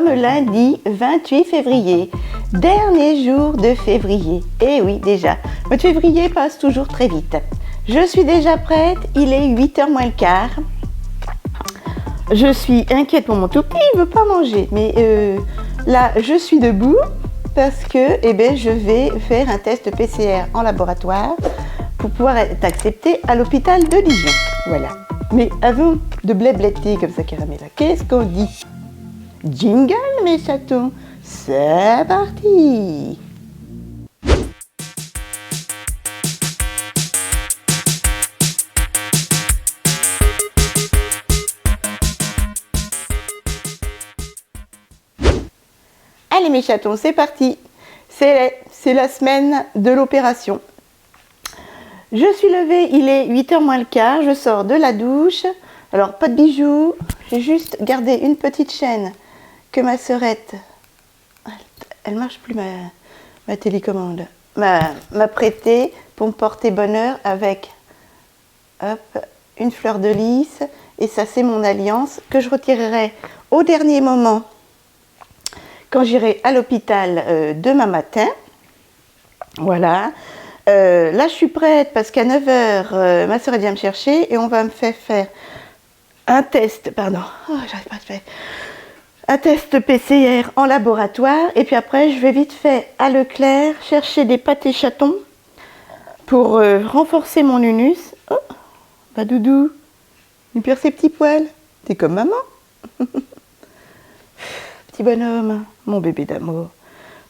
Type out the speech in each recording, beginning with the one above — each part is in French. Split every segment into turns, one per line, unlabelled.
sommes lundi 28 février, dernier jour de février. Et oui, déjà, le mois de février passe toujours très vite. Je suis déjà prête, il est 8h moins le quart. Je suis inquiète pour mon tout petit, il ne veut pas manger. Mais là, je suis debout parce que je vais faire un test PCR en laboratoire pour pouvoir être acceptée à l'hôpital de Dijon. Voilà. Mais avant de blablater comme ça, Caramella, qu'est-ce qu'on dit? Jingle, mes chatons, c'est parti! Allez mes chatons, c'est parti. C'est la semaine de l'opération. Je suis levée, il est 8h moins le quart, je sors de la douche. Alors pas de bijoux, j'ai juste gardé une petite chaîne que ma sœurette, elle marche plus ma télécommande, m'a prêtée pour me porter bonheur avec une fleur de lys. Et ça c'est mon alliance que je retirerai au dernier moment quand j'irai à l'hôpital demain matin. Voilà. Là, je suis prête parce qu'à 9h, ma soeur vient me chercher et on va me faire un test, j'arrive pas à faire, un test PCR en laboratoire. Et puis après, je vais vite fait à Leclerc chercher des pâtés chatons pour renforcer mon unus. Oh, bah doudou, il perd ses petits poils. T'es comme maman. Petit bonhomme, mon bébé d'amour.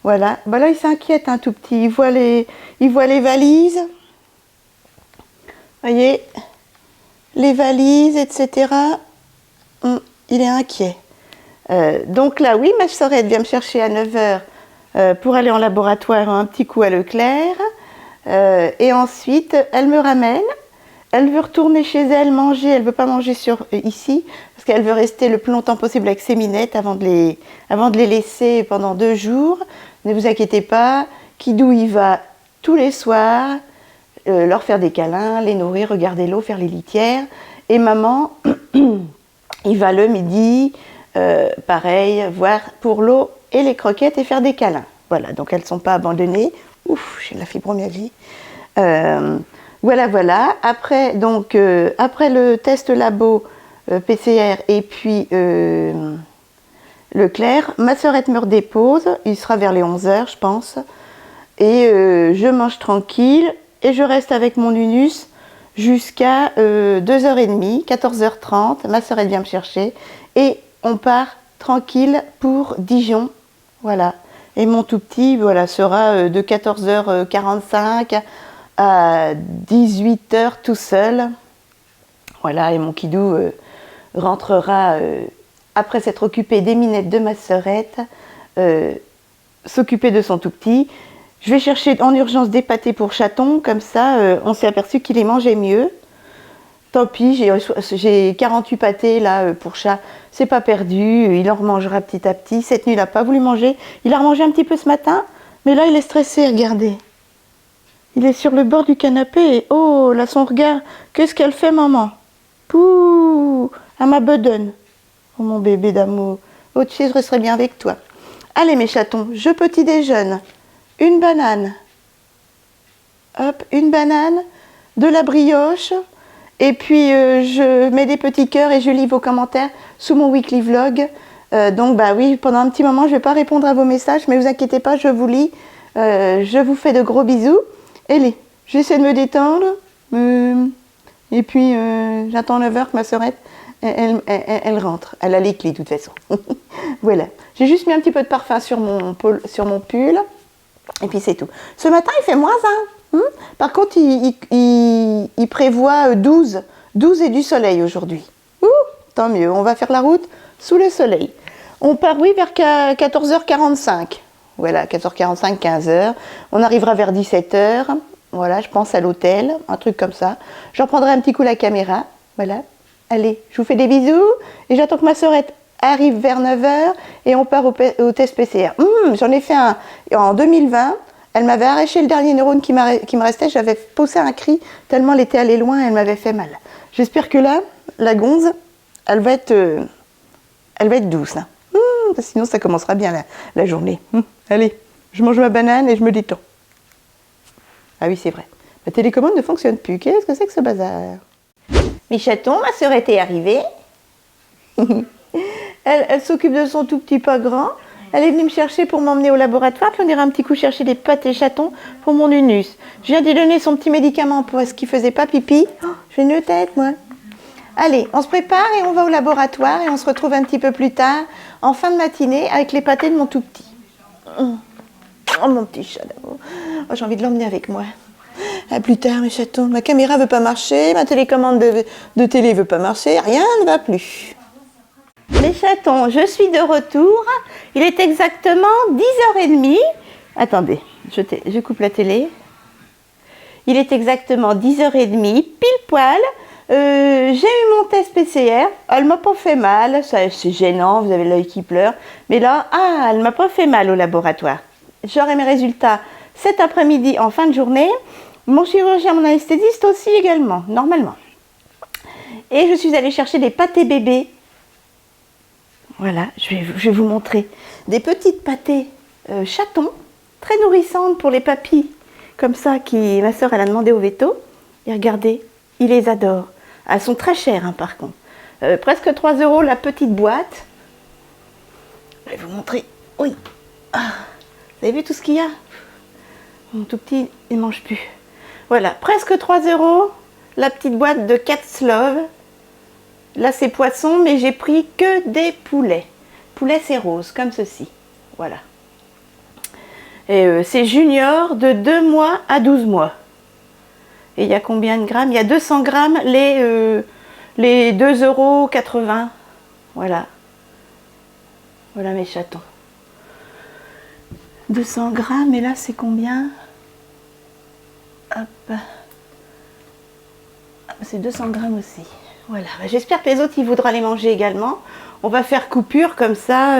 Voilà, bah là il s'inquiète un tout petit, il voit les valises, voyez, les valises, etc. Il est inquiet. Donc là, oui, ma sœurette vient me chercher à 9h pour aller en laboratoire un petit coup à Leclerc. Et ensuite, elle me ramène. Elle veut retourner chez elle manger, elle ne veut pas manger ici, parce qu'elle veut rester le plus longtemps possible avec ses minettes avant de les laisser pendant 2 jours. Ne vous inquiétez pas, Kidou il va tous les soirs leur faire des câlins, les nourrir, regarder l'eau, faire les litières. Et maman, il va le midi, pareil, voir pour l'eau et les croquettes et faire des câlins. Voilà, donc elles ne sont pas abandonnées. Ouf, j'ai de la fibromyalgie. Voilà. Après le test labo PCR et puis Leclerc, ma sœurette me redépose. Il sera vers les 11h, je pense. Et je mange tranquille et je reste avec mon unus jusqu'à 2h30, 14h30. Ma sœurette vient me chercher et on part tranquille pour Dijon. Voilà. Et mon tout petit, voilà, sera de 14h45 à 18h tout seul. Voilà, et mon Kidou rentrera après s'être occupé des minettes de ma sœurette, s'occuper de son tout petit. Je vais chercher en urgence des pâtés pour chatons, comme ça on s'est aperçu qu'il les mangeait mieux. Tant pis, j'ai 48 pâtés là pour chat, c'est pas perdu, il en remangera petit à petit. Cette nuit il n'a pas voulu manger, il a remangé un petit peu ce matin, mais là il est stressé, regardez. Il est sur le bord du canapé et oh, là son regard, qu'est-ce qu'elle fait maman? Pouh, à ma bedaine. Oh mon bébé d'amour, oh tu sais, je resterai bien avec toi. Allez mes chatons, je petit déjeune, une banane, une banane, de la brioche, et puis je mets des petits cœurs et je lis vos commentaires sous mon weekly vlog. Donc bah oui, pendant un petit moment, je ne vais pas répondre à vos messages, mais vous inquiétez pas, je vous lis. Je vous fais de gros bisous. Allez, j'essaie de me détendre. Et puis j'attends 9h que ma sœurette, elle rentre. Elle a les clés de toute façon. Voilà. J'ai juste mis un petit peu de parfum sur mon pull. Et puis c'est tout. Ce matin, il fait moins 1. Par contre, il prévoit 12 et du soleil aujourd'hui. Tant mieux, on va faire la route sous le soleil. On part, oui, vers 14h45. Voilà, 14h45, 15h. On arrivera vers 17h. Voilà, je pense à l'hôtel, un truc comme ça. Je reprendrai un petit coup la caméra. Voilà. Allez, je vous fais des bisous. Et j'attends que ma sœurette arrive vers 9h et on part au test PCR. J'en ai fait un en 2020. Elle m'avait arraché le dernier neurone qui me restait. J'avais poussé un cri tellement elle était allée loin et elle m'avait fait mal. J'espère que là, la gonze, elle va être douce. Hein. sinon ça commencera bien la journée. Allez, je mange ma banane et je me détends. Ah oui, c'est vrai. Ma télécommande ne fonctionne plus. Qu'est-ce que c'est que ce bazar? Mes chatons, ma sœurette est arrivée. Elle s'occupe de son tout petit pas grand. Elle est venue me chercher pour m'emmener au laboratoire, puis on ira un petit coup chercher des pâtes et chatons pour mon Unus. Je viens de lui donner son petit médicament pour ce qu'il faisait pas pipi. Oh, j'ai une tête, moi. Allez, on se prépare et on va au laboratoire et on se retrouve un petit peu plus tard, en fin de matinée, avec les pâtés de mon tout petit. Oh, mon petit chat d'amour. Oh, j'ai envie de l'emmener avec moi. À plus tard, mes chatons. Ma caméra veut pas marcher, ma télécommande de télé veut pas marcher, rien ne va plus. Les chatons, je suis de retour. Il est exactement 10h30. Attendez, je coupe la télé. Il est exactement 10h30, pile poil. J'ai eu mon test PCR. Elle m'a pas fait mal. C'est gênant, vous avez l'œil qui pleure. Mais là, elle m'a pas fait mal au laboratoire. J'aurai mes résultats cet après-midi en fin de journée. Mon chirurgien, mon anesthésiste aussi également, normalement. Et je suis allée chercher des pâtés bébés. Voilà, je vais vous montrer des petites pâtés chatons, très nourrissantes pour les papis, comme ça, ma soeur elle a demandé au veto. Et regardez, ils les adorent. Elles sont très chères, hein, par contre. Presque 3 € la petite boîte. Je vais vous montrer. Oui. Vous avez vu tout ce qu'il y a? Mon tout petit, il ne mange plus. Voilà, presque 3 € la petite boîte de Cat's-Love. Là, c'est poisson, mais j'ai pris que des poulets. Poulet, c'est rose, comme ceci. Voilà. Et c'est junior de 2 mois à 12 mois. Et il y a combien de grammes? Il y a 200 grammes les 2,80 €. Voilà. Voilà mes chatons. 200 grammes, et là, c'est combien? Hop. C'est 200 grammes aussi. Voilà, j'espère que les autres, ils voudront les manger également. On va faire coupure, comme ça,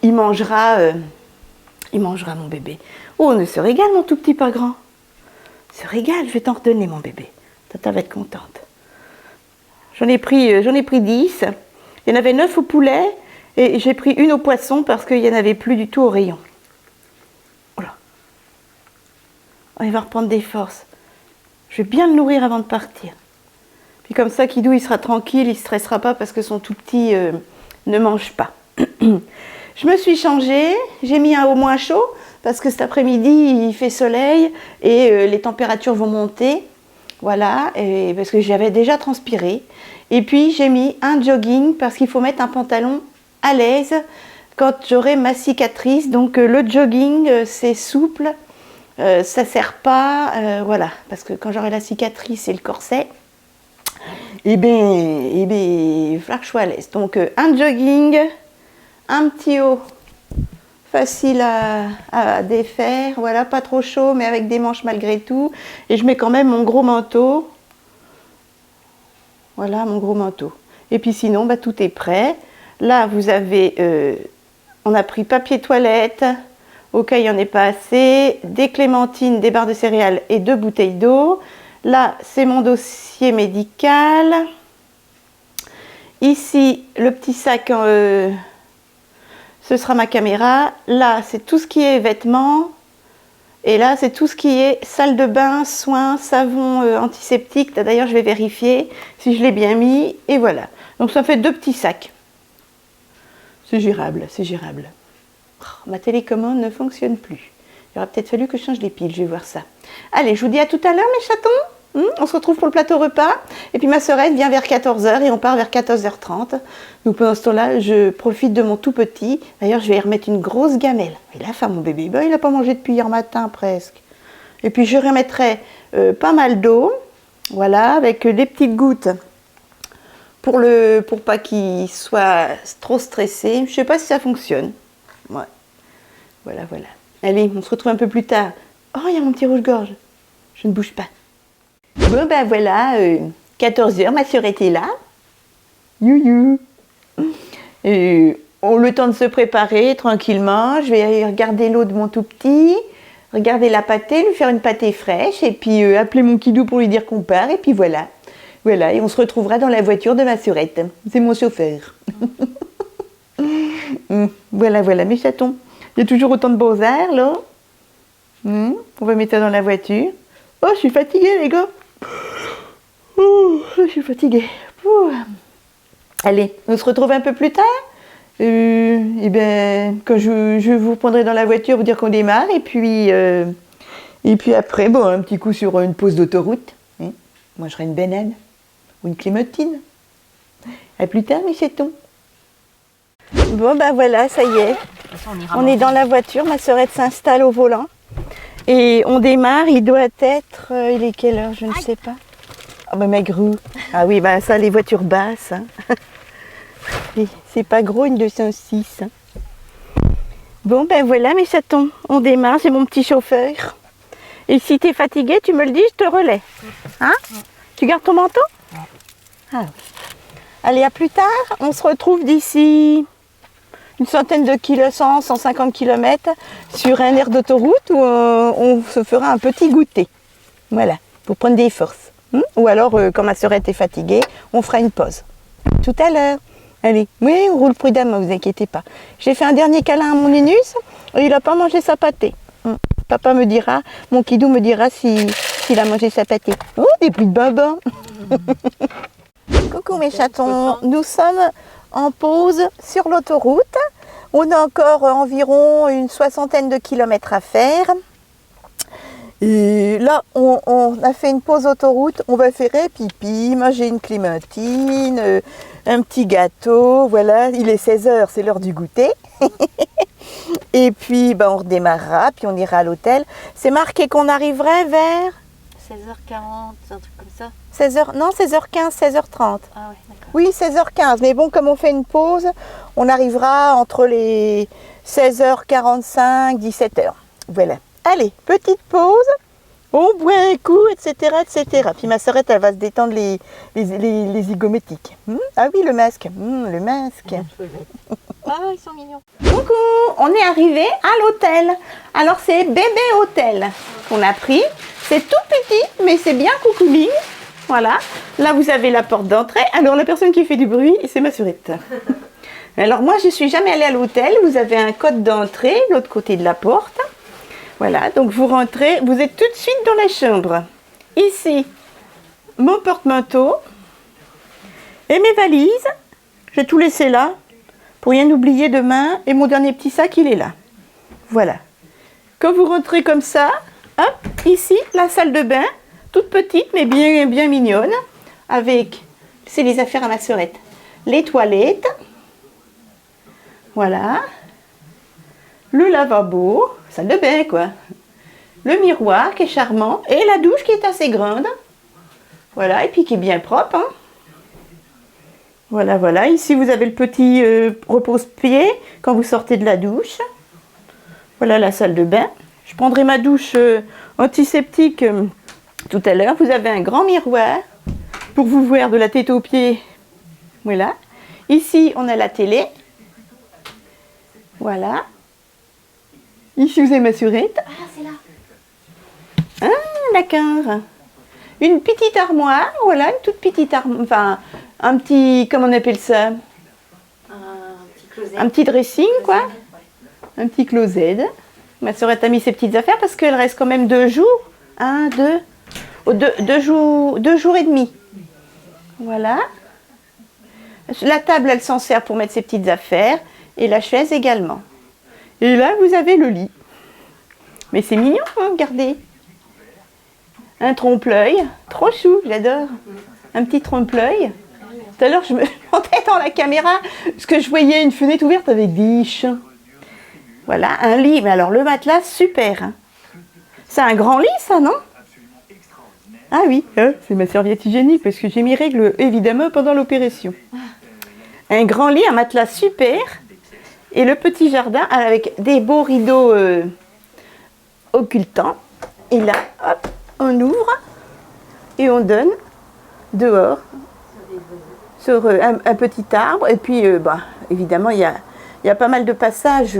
il mangera mon bébé. Oh, on se régale, mon tout petit pas grand. Se régale, je vais t'en redonner, mon bébé. Tata va être contente. J'en ai pris 10. Il y en avait 9 au poulet, et j'ai pris une au poisson parce qu'il n'y en avait plus du tout au rayon. Voilà. Oh, il va reprendre des forces. Je vais bien le nourrir avant de partir. Puis comme ça, Kidou, il sera tranquille, il ne stressera pas parce que son tout petit ne mange pas. Je me suis changée, j'ai mis un haut moins chaud parce que cet après-midi, il fait soleil et les températures vont monter. Voilà, et parce que j'avais déjà transpiré. Et puis, j'ai mis un jogging parce qu'il faut mettre un pantalon à l'aise quand j'aurai ma cicatrice. Donc, le jogging, c'est souple, ça ne serre pas, voilà. Parce que quand j'aurai la cicatrice et le corset, il va falloir que je sois à l'aise. Donc un jogging, un petit haut facile à défaire, voilà, pas trop chaud mais avec des manches malgré tout. Et je mets quand même mon gros manteau. Voilà, mon gros manteau. Et puis sinon, tout est prêt. Là, vous avez, on a pris papier toilette, au cas où il n'y en ait pas assez, des clémentines, des barres de céréales et 2 bouteilles d'eau. Là, c'est mon dossier médical. Ici, le petit sac, ce sera ma caméra. Là, c'est tout ce qui est vêtements. Et là, c'est tout ce qui est salle de bain, soins, savon antiseptique. D'ailleurs, je vais vérifier si je l'ai bien mis. Et voilà. Donc, ça fait 2 petits sacs. C'est gérable, c'est gérable. Oh, ma télécommande ne fonctionne plus. Il aurait peut-être fallu que je change les piles, je vais voir ça. Allez, je vous dis à tout à l'heure, mes chatons. On se retrouve pour le plateau repas. Et puis ma sœurette vient vers 14 h et on part vers 14h30. Donc pendant ce temps-là, je profite de mon tout petit. D'ailleurs, je vais y remettre une grosse gamelle. Et là, mon bébé, il n'a pas mangé depuis hier matin presque. Et puis je remettrai pas mal d'eau. Voilà, avec des petites gouttes pour pas qu'il soit trop stressé. Je ne sais pas si ça fonctionne. Ouais. Voilà, voilà. Allez, on se retrouve un peu plus tard. Oh, il y a mon petit rouge-gorge. Je ne bouge pas. Bon, voilà, 14 h, ma sœurette est là. You. On a le temps de se préparer tranquillement. Je vais aller regarder l'eau de mon tout petit, regarder la pâtée, lui faire une pâtée fraîche, et puis appeler mon Kidou pour lui dire qu'on part, et puis voilà. Voilà, et on se retrouvera dans la voiture de ma sœurette. C'est mon chauffeur. Voilà, voilà, mes chatons. Il y a toujours autant de beaux airs, là. On va mettre ça dans la voiture. Oh, je suis fatiguée, les gars. Oh, je suis fatiguée. Ouh. Allez, on se retrouve un peu plus tard. Et bien, quand je vous prendrai dans la voiture, vous dire qu'on démarre. Et puis après, bon, un petit coup sur une pause d'autoroute. Moi, je serai une banane ou une clémentine. À plus tard, mes chatons. Bon, ben voilà, ça y est. On est dans la voiture. Ma sœurette s'installe au volant. Et on démarre. Il doit être... il est quelle heure? Je ne sais pas. Ah, ben, Magrou. Ah oui, ben ça, les voitures basses. Hein. C'est pas gros, une 206. Hein. Bon, ben voilà, mes chatons. On démarre. J'ai mon petit chauffeur. Et si tu es fatigué, tu me le dis, je te relais. Hein? Tu gardes ton manteau? Ah, oui. Allez, à plus tard. On se retrouve d'ici une centaine de kilomètres, 150 km sur un aire d'autoroute où on se fera un petit goûter. Voilà, pour prendre des forces. Ou alors, quand ma sœurette est fatiguée, on fera une pause. Tout à l'heure. Allez, oui, on roule prudemment, vous inquiétez pas. J'ai fait un dernier câlin à mon Linus et il n'a pas mangé sa pâtée. Papa me dira, mon kidou me dira s'il a mangé sa pâtée. Oh, des pluies de baba. Coucou mes chatons, nous sommes en pause sur l'autoroute. On a encore environ une soixantaine de kilomètres à faire. Et là, on a fait une pause autoroute. On va faire un pipi, manger une clémentine, un petit gâteau. Voilà, il est 16h, c'est l'heure du goûter. Et puis, ben, on redémarrera, puis on ira à l'hôtel. C'est marqué qu'on arriverait vers
16h40, un truc comme ça.
16h, non, 16h15, 16h30.
Ah ouais, d'accord.
Oui, 16h15. Mais bon, comme on fait une pause, on arrivera entre les 16h45, 17h. Voilà. Allez, petite pause. On boit un coup, etc., etc. Puis ma sœurette, elle va se détendre les zygométiques. Ah oui, le masque. Le masque.
Ah, ils sont mignons.
Coucou, on est arrivé à l'hôtel. Alors c'est bébé hôtel qu'on a pris. C'est tout petit, mais c'est bien coucouling. Voilà. Là, vous avez la porte d'entrée. Alors la personne qui fait du bruit, c'est ma sœurette. Alors moi, je suis jamais allée à l'hôtel. Vous avez un code d'entrée, de l'autre côté de la porte. Voilà, donc vous rentrez, vous êtes tout de suite dans la chambre. Ici, mon porte-manteau et mes valises. J'ai tout laissé là pour rien oublier demain. Et mon dernier petit sac, il est là. Voilà. Quand vous rentrez comme ça, hop, ici, la salle de bain, toute petite mais bien, bien mignonne. Avec, c'est les affaires à ma sœurette, les toilettes. Voilà. Le lavabo, salle de bain quoi. Le miroir qui est charmant et la douche qui est assez grande. Voilà, et puis qui est bien propre. Hein. Voilà, voilà. Ici, vous avez le petit repose-pied quand vous sortez de la douche. Voilà la salle de bain. Je prendrai ma douche antiseptique tout à l'heure. Vous avez un grand miroir pour vous voir de la tête aux pieds. Voilà. Ici, on a la télé. Voilà. Ici, vous avez ma sœurette.
Ah, c'est là.
Ah, d'accord. Une petite armoire, voilà, une toute petite armoire, enfin, un petit, comment on appelle ça?
Un petit closet.
Un petit dressing, quoi. Un petit closet. Ma sœurette a mis ses petites affaires parce qu'elle reste quand même 2 jours. 2 jours et demi. Voilà. La table, elle s'en sert pour mettre ses petites affaires. Et la chaise également. Et là, vous avez le lit. Mais c'est mignon, hein, regardez. Un trompe-l'œil. Trop chou, j'adore. Un petit trompe-l'œil. Tout à l'heure, je me montais dans la caméra parce que je voyais une fenêtre ouverte avec des chiens. Voilà, un lit. Mais alors, le matelas, super. Hein. C'est un grand lit, ça, non? Ah oui, c'est ma serviette hygiénique parce que j'ai mes règles, évidemment, pendant l'opération. Un grand lit, un matelas super. Et le petit jardin avec des beaux rideaux occultants. Et là, hop, on ouvre et on donne dehors sur un petit arbre. Et puis, évidemment, il y a pas mal de passages.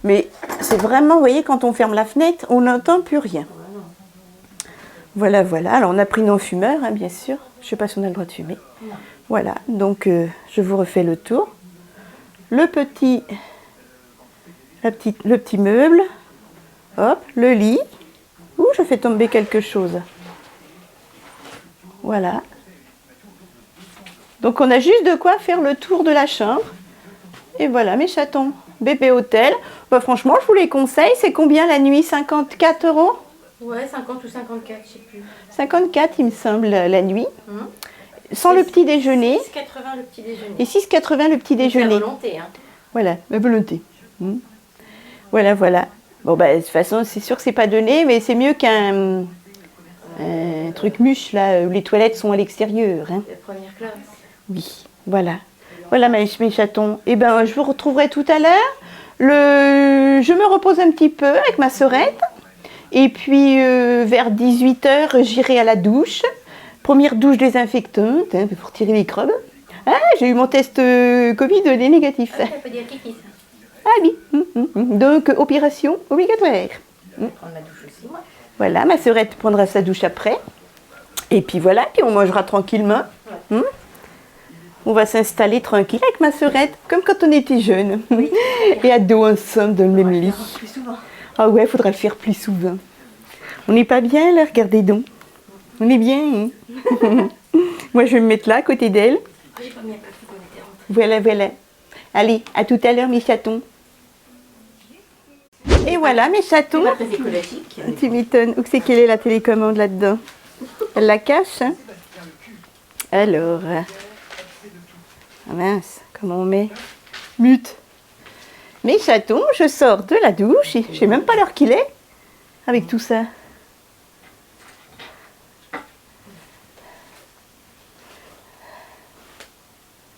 Mais c'est vraiment, vous voyez, quand on ferme la fenêtre, on n'entend plus rien. Voilà, voilà. Alors, on a pris nos fumeurs, hein, bien sûr. Je ne sais pas si on a le droit de fumer. Voilà, donc je vous refais le tour. le petit meuble. Hop, le lit. Ouh, je fais tomber quelque chose. Voilà. Donc on a juste de quoi faire le tour de la chambre. Et voilà mes chatons. Bébé hôtel. Bah, franchement, je vous les conseille. C'est combien la nuit? 54 €?
Ouais, 50 ou 54, je sais plus.
54, il me semble, la nuit. Sans le petit déjeuner.
6,80 le petit déjeuner.
Et 6,80 le petit déjeuner.
C'est volonté, hein.
Voilà, ma volonté. Voilà, voilà. Bon, bah, de toute façon, c'est sûr que c'est pas donné, mais c'est mieux qu'un truc mûche, là, où les toilettes sont à l'extérieur. Hein.
La première classe.
Oui, voilà. Voilà mes chatons. Et ben, je vous retrouverai tout à l'heure. Je me repose un petit peu avec ma sœurette. Et puis, vers 18 h, j'irai à la douche. Première douche désinfectante, hein, pour tirer les microbes. Ah, j'ai eu mon test Covid, il est négatif.
Ah, ça peut dire kiff.
Ah oui. Donc, opération obligatoire.
Je vais prendre ma douche aussi, moi.
Voilà, ma sœurette prendra sa douche après. Et puis voilà, puis on mangera tranquillement. On va s'installer tranquille avec ma sœurette, comme quand on était jeunes.
Oui.
Et à dos ensemble dans le même lit.
Plus souvent.
Ah ouais, il faudra le faire plus souvent. On n'est pas bien là, regardez donc. On est bien. Hein. Moi, je vais me mettre là, à côté d'elle.
J'ai pas mis un peu plus qu'on était rentrés.
Voilà, voilà. Allez, à tout à l'heure, mes chatons. Et voilà, mes chatons.
C'est pas très écologique.
Tu m'étonnes. Où c'est qu'elle est la télécommande là-dedans? Elle la cache, hein? Alors. Ah mince, comment on met? Mute. Mes chatons, je sors de la douche. Je sais même pas l'heure qu'il est avec tout ça.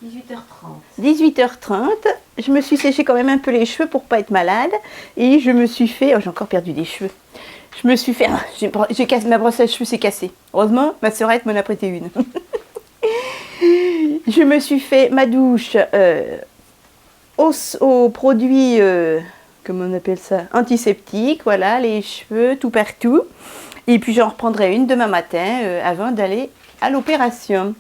«
18h30.
18h30, je me suis séché quand même un peu les cheveux pour pas être malade et je me suis fait, oh, j'ai encore perdu des cheveux. Je me suis fait, j'ai cassé ma brosse à cheveux, c'est cassé. Heureusement, ma sœurette m'en a prêté une. Je me suis fait ma douche au produit, comment on appelle ça, antiseptique, voilà, les cheveux tout partout. Et puis j'en reprendrai une demain matin avant d'aller à l'opération.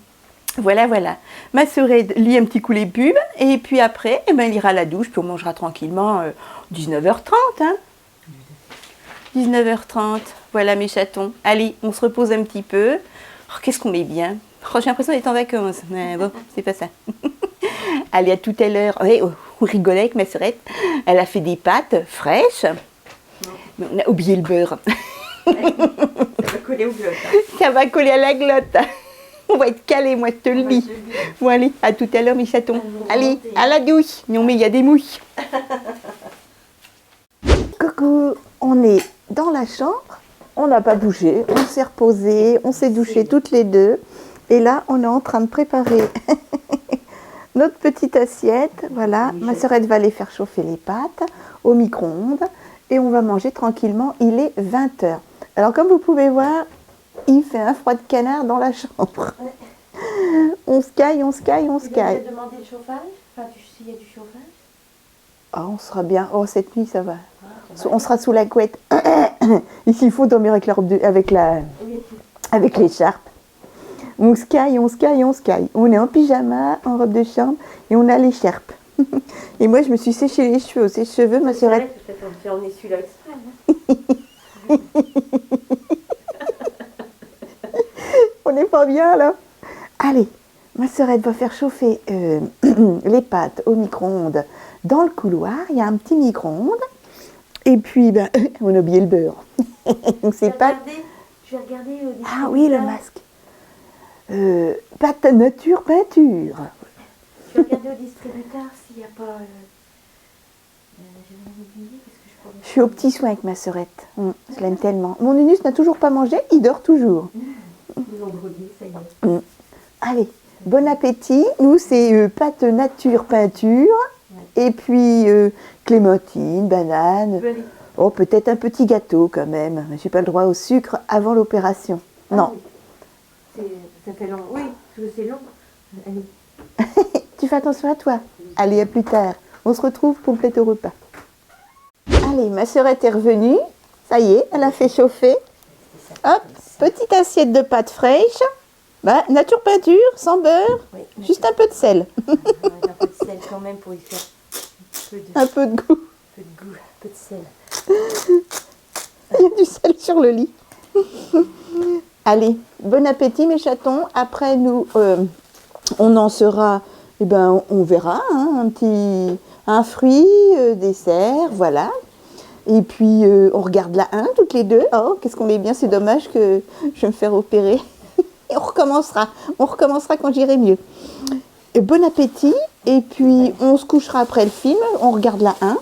Voilà, voilà. Ma sœurette lit un petit coup les pubs et puis après, eh ben, elle ira à la douche puis on mangera tranquillement 19h30. Hein. 19h30, voilà mes chatons. Allez, on se repose un petit peu. Oh, qu'est-ce qu'on est bien. Oh, j'ai l'impression d'être en vacances. Mais bon, c'est pas ça. Allez, à tout à l'heure. Ouais, on rigolait avec ma sœurette. Elle a fait des pâtes fraîches. Mais on a oublié le beurre.
Ça va coller au glotte. Hein.
Ça va coller à la glotte. On va être calés, moi je te le dis. Bon allez, à tout à l'heure mes chatons. Allez, à la douche. Non mais il y a des mouches. Coucou, on est dans la chambre. On n'a pas bougé, on s'est reposé, on s'est douché toutes les deux. Et là, on est en train de préparer notre petite assiette. Voilà, ma sœurette va aller faire chauffer les pâtes au micro-ondes. Et on va manger tranquillement, il est 20 h. Alors comme vous pouvez voir, il fait un froid de canard dans la chambre. On se caille, on se caille, on se caille.
Vous avez demandé le chauffage? Enfin, s'il y a du chauffage?
Ah, on sera bien. Oh, cette nuit, ça va. On sera sous la couette. Ici, il faut dormir avec la robe avec l'écharpe. On se caille, on se caille, on se caille. On est en pyjama, en robe de chambre, et on a l'écharpe. Et moi, je me suis séché les cheveux. Ces cheveux, ma sœurette.
On est celui-là exprès.
On n'est pas bien là. Allez, ma sœurette va faire chauffer les pâtes au micro-ondes dans le couloir. Il y a un petit micro-ondes. Et puis, ben, on a oublié le beurre. Donc c'est pas.
Je vais regarder.
Ah oui, le masque. Pâte nature peinture.
Je vais regarder au distributeur s'il n'y a pas. J'ai oublié parce que je crois.
Je suis au petit soin avec ma sœurette. Je l'aime tellement. Mon Unus n'a toujours pas mangé, il dort toujours.
Ils ont grogné, ça y est.
Allez, bon appétit. Nous, c'est pâte nature peinture. Et puis clémentine, banane. Oh, peut-être un petit gâteau quand même. Je n'ai pas le droit au sucre avant l'opération. Non.
Oui. Ça fait long. Oui, parce que c'est long. Allez.
Tu fais attention à toi. Allez, à plus tard. On se retrouve pour le plateau repas. Allez, ma sœurette est revenue. Ça y est, elle a fait chauffer. Hop, petite assiette de pâte fraîche. Bah, nature peinture, sans beurre.
Oui,
juste un peu de sel.
un peu de sel quand même pour y faire
Un peu de goût.
Un peu de goût, un peu de sel.
Il y a du sel sur le lit. Allez, bon appétit mes chatons. Après nous, on en sera, eh ben, on verra, hein, un fruit, dessert, voilà. Et puis on regarde la 1 toutes les deux. Oh, qu'est-ce qu'on est bien, c'est dommage que je vais me faire opérer. Et on recommencera quand j'irai mieux. Et bon appétit, et puis on se couchera après le film, on regarde la 1.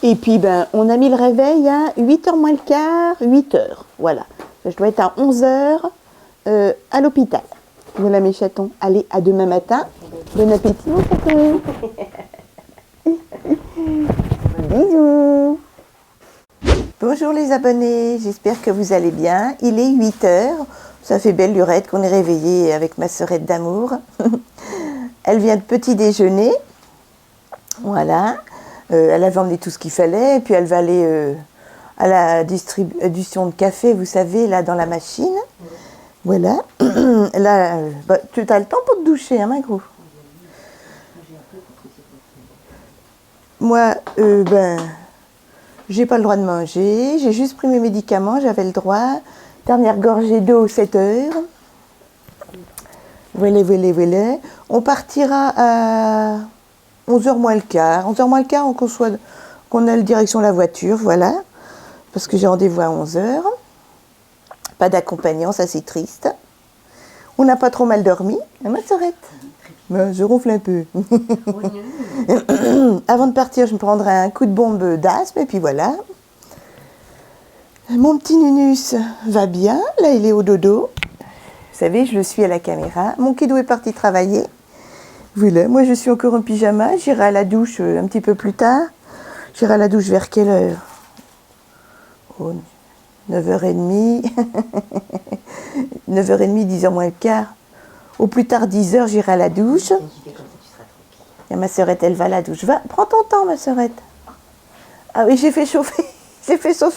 Et puis ben, on a mis le réveil à 8h moins le quart, 8h, voilà. Je dois être à 11h à l'hôpital. Voilà mes chatons, allez, à demain matin. Bon appétit mon chaton. Bisous. Bonjour les abonnés, j'espère que vous allez bien. Il est 8h, ça fait belle lurette qu'on est réveillé avec ma sœurette d'amour. Elle vient de petit déjeuner, voilà. Elle avait emmené tout ce qu'il fallait, et puis elle va aller à la distribution de café, vous savez, là dans la machine. Voilà. Là, bah, tu as le temps pour te doucher, hein, ma gros. Moi, ben, j'ai pas le droit de manger, j'ai juste pris mes médicaments, j'avais le droit. Dernière gorgée d'eau, 7h. Voilà, voilà, voilà. On partira à 11h moins le quart. 11h moins le quart, qu'on a la direction de la voiture, voilà. Parce que j'ai rendez-vous à 11h. Pas d'accompagnant, ça c'est triste. On n'a pas trop mal dormi, hein, ma sœurette. Ben, je ronfle un peu. Avant de partir, je me prendrai un coup de bombe d'asthme, et puis voilà. Mon petit Nunus va bien, là il est au dodo. Vous savez, je le suis à la caméra. Mon kiddo est parti travailler. Voilà, moi je suis encore en pyjama, j'irai à la douche un petit peu plus tard. J'irai à la douche vers quelle heure? Oh, 9h30. 9h30, 10h moins le quart. Au plus tard 10h, j'irai à la douche. Et ma sœurette, elle va à la douche. Va, prends ton temps, ma sœurette. Ah oui, j'ai fait chauffer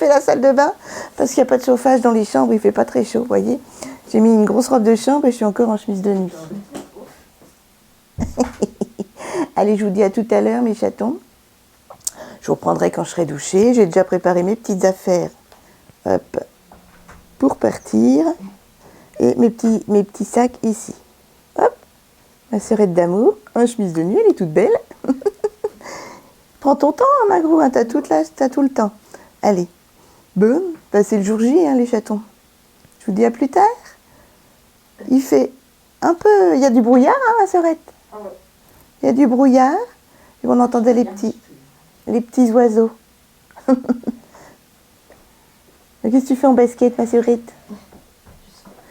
la salle de bain parce qu'il n'y a pas de chauffage dans les chambres, il ne fait pas très chaud, vous voyez. J'ai mis une grosse robe de chambre et je suis encore en chemise de nuit. Allez, je vous dis à tout à l'heure, mes chatons. Je vous reprendrai quand je serai douchée. J'ai déjà préparé mes petites affaires, hop, pour partir. Et mes petits sacs ici. Hop, ma sœurette d'amour, en chemise de nuit, elle est toute belle. Prends ton temps, hein, ma gros, hein, t'as tout le temps. Allez, boum, bah, c'est le jour J, hein, les chatons. Je vous dis à plus tard. Il fait un peu, il y a du brouillard, hein, ma sœurette. Il y a du brouillard, et on entendait les petits oiseaux. Qu'est-ce que tu fais en basket, ma sœurette?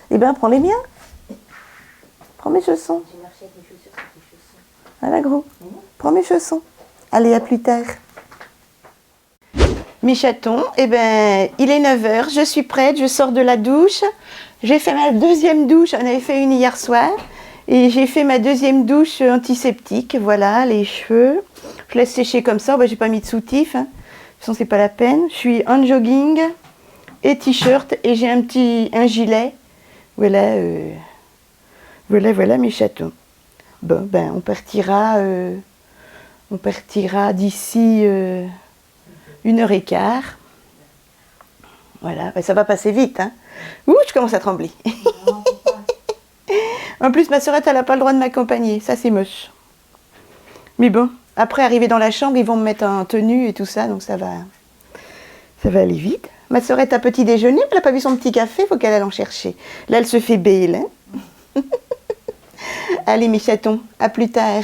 Eh bien, prends les miens. Prends mes chaussons. Voilà, gros. Prends mes chaussons. Allez, à plus tard. Mes chatons, eh ben, il est 9h, je suis prête, je sors de la douche. J'ai fait ma deuxième douche, j'en avais fait une hier soir. Et j'ai fait ma deuxième douche antiseptique, voilà, les cheveux. Je laisse sécher comme ça, ben, j'ai pas mis de soutif. Hein. De toute façon, c'est pas la peine. Je suis en jogging et t-shirt et j'ai un gilet. Voilà, voilà mes chatons. Bon, ben, on partira d'ici 1h15. Voilà, ben, ça va passer vite. Hein. Ouh, je commence à trembler. En plus, ma sœurette, elle n'a pas le droit de m'accompagner. Ça, c'est moche. Mais bon, après, arriver dans la chambre, ils vont me mettre en tenue et tout ça, donc ça va aller vite. Ma sœurette a petit déjeuner, elle n'a pas vu son petit café, il faut qu'elle aille en chercher. Là, elle se fait belle. Hein. Allez, mes chatons, à plus tard.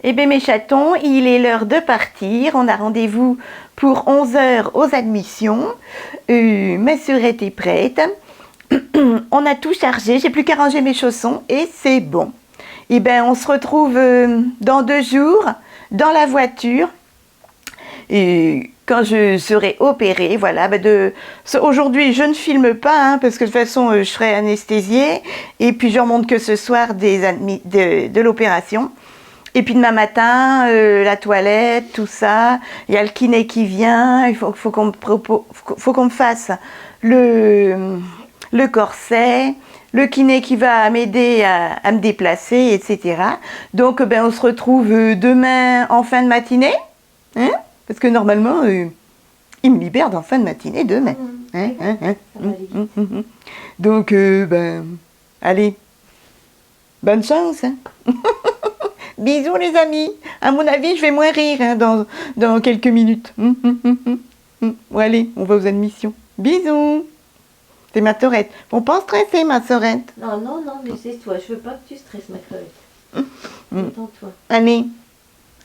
Eh bien, mes chatons, il est l'heure de partir. On a rendez-vous pour 11h aux admissions. Ma sœurette est prête. On a tout chargé, j'ai plus qu'à ranger mes chaussons et c'est bon. Eh bien, on se retrouve dans 2 jours dans la voiture. Et quand je serai opérée, voilà, aujourd'hui je ne filme pas, hein, parce que de toute façon je serai anesthésiée, et puis je remonte que ce soir de l'opération. Et puis demain matin, la toilette, tout ça, il y a le kiné qui vient, il faut qu'on me fasse le corset, le kiné qui va m'aider à me déplacer, etc. Donc, ben, on se retrouve demain en fin de matinée, hein, parce que normalement, il me libère en fin de matinée demain. Hein, hein, hein, Donc, ben, allez, bonne chance. Hein. Bisous les amis. À mon avis, je vais mourir hein, dans quelques minutes. Bon, allez, on va aux admissions. Bisous. C'est ma Sorette. Faut pas stresser, ma Sorette.
Non, non, non, mais c'est toi. Je veux pas que tu stresses, ma crevette. Détends-toi.
Allez,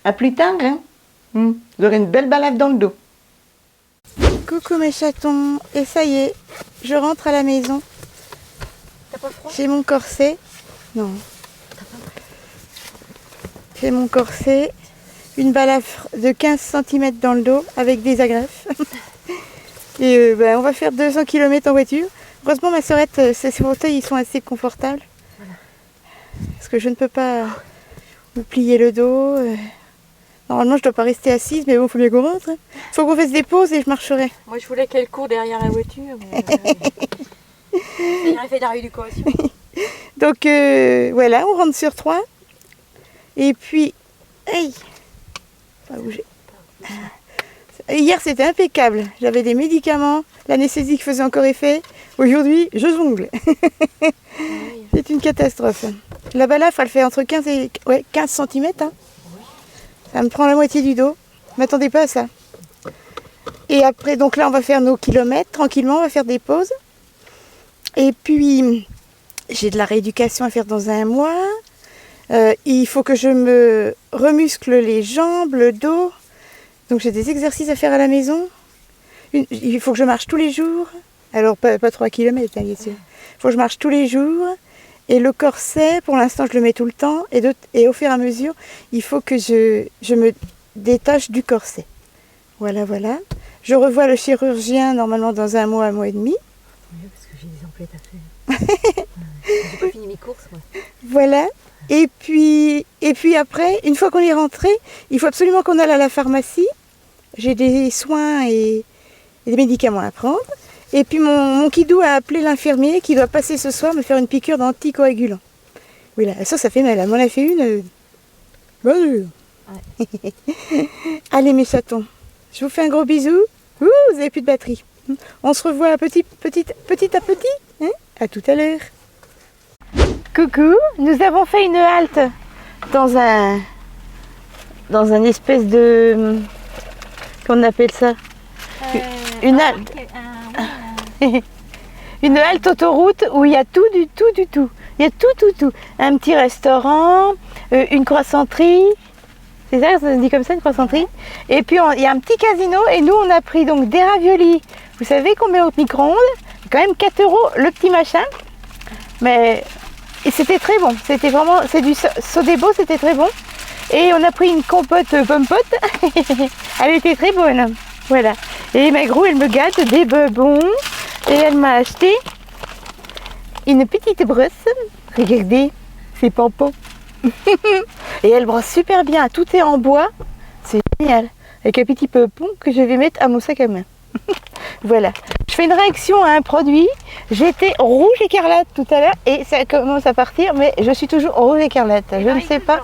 à plus tard. Hein. Vous aurez une belle balade dans le dos. Coucou mes chatons. Et ça y est, je rentre à la maison.
T'as pas froid?
J'ai mon corset. Non. J'ai mon corset. Une balafre de 15 cm dans le dos avec des agrafes. Et ben, on va faire 200 km en voiture. Heureusement, ma Sorette, ces fauteuils ils sont assez confortables. Voilà. Parce que je ne peux pas me plier le dos. Normalement, je ne dois pas rester assise, mais bon, il faut bien qu'on rentre. Il faut qu'on fasse des pauses et je marcherai.
Moi, je voulais qu'elle court derrière la voiture. Mais il aurait fait de la rééducation.
Donc, voilà, on rentre sur 3. Et puis, hey, pas bouger. Hier, c'était impeccable. J'avais des médicaments, l'anesthésie qui faisait encore effet. Aujourd'hui, je jongle. C'est une catastrophe. La balafre, elle fait entre 15 et 15 cm. Hein. Ça me prend la moitié du dos. Je m'attendais pas à ça. Et après, donc là, on va faire nos kilomètres. Tranquillement, on va faire des pauses. Et puis, j'ai de la rééducation à faire dans 1 mois. Il faut que je me remuscle les jambes, le dos. Donc j'ai des exercices à faire à la maison. Il faut que je marche tous les jours. Alors pas 3 km, hein, bien sûr. Il faut que je marche tous les jours. Et le corset, pour l'instant, je le mets tout le temps. Et au fur et à mesure, il faut que je me détache du corset. Voilà, voilà. Je revois le chirurgien normalement dans 1 mois, 1 mois et demi.
Oui, parce que j'ai des emplettes à faire. J'ai pas fini mes courses, moi.
Voilà. Et puis après, une fois qu'on est rentré, il faut absolument qu'on aille à la pharmacie. J'ai des soins et des médicaments à prendre. Et puis mon kidou a appelé l'infirmier qui doit passer ce soir me faire une piqûre d'anticoagulant. Oui, là, ça fait mal. Elle m'en a fait une. Ouais. Allez mes chatons, je vous fais un gros bisou. Ouh, vous n'avez plus de batterie. On se revoit petit à petit. Hein, à tout à l'heure. Coucou, nous avons fait une halte dans un espèce de... Qu'on appelle ça une halte. Une halte autoroute où il y a tout du tout. Il y a tout. Un petit restaurant, une croissanterie. C'est ça, ça se dit comme ça, une croissanterie. Et puis il y a un petit casino et nous on a pris donc des raviolis. Vous savez qu'on met au micro-ondes. C'est quand même 4 € le petit machin. Mais... Et c'était très bon, c'était vraiment, c'est du Sodebo, c'était très bon. Et on a pris une compote pomme-pote, elle était très bonne, voilà. Et ma grou, elle me gâte des bonbons et elle m'a acheté une petite brosse, regardez, c'est pompon. Et elle brosse super bien, tout est en bois, c'est génial. Avec un petit pompon que je vais mettre à mon sac à main. Voilà, je fais une réaction à un produit. J'étais rouge écarlate tout à l'heure et ça commence à partir, mais je suis toujours rouge écarlate. Je ne sais pas.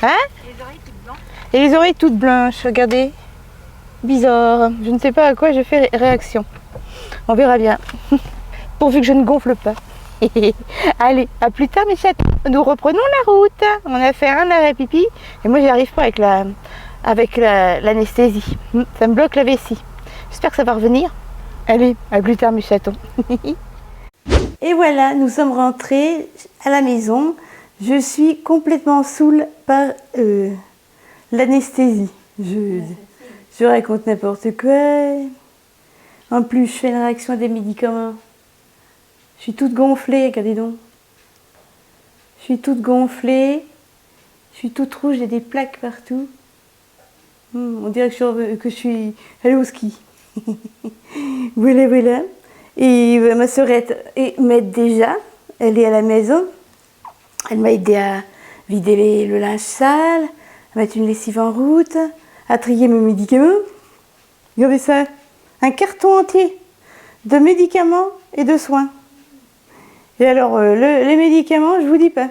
Hein?
Les oreilles toutes blanches.
Et les oreilles toutes blanches, regardez. Bizarre. Je ne sais pas à quoi je fais réaction. On verra bien. Pourvu que je ne gonfle pas. Allez, à plus tard mes chatons. Nous reprenons la route. On a fait un arrêt pipi et moi j'y arrive pas avec l'anesthésie. Ça me bloque la vessie. J'espère que ça va revenir. Allez, à plus tard mes chatons. Et voilà, nous sommes rentrés à la maison. Je suis complètement saoule par l'anesthésie. Je raconte n'importe quoi. En plus, je fais une réaction à des médicaments. Je suis toute gonflée, regardez donc. Je suis toute gonflée. Je suis toute rouge, j'ai des plaques partout. On dirait que je suis allée au ski. Voilà. Et ma Sorette m'aide déjà. Elle est à la maison. Elle m'a aidé à vider le linge sale, à mettre une lessive en route, à trier mes médicaments. Regardez ça, un carton entier de médicaments et de soins. Et alors, les médicaments, je vous dis pas.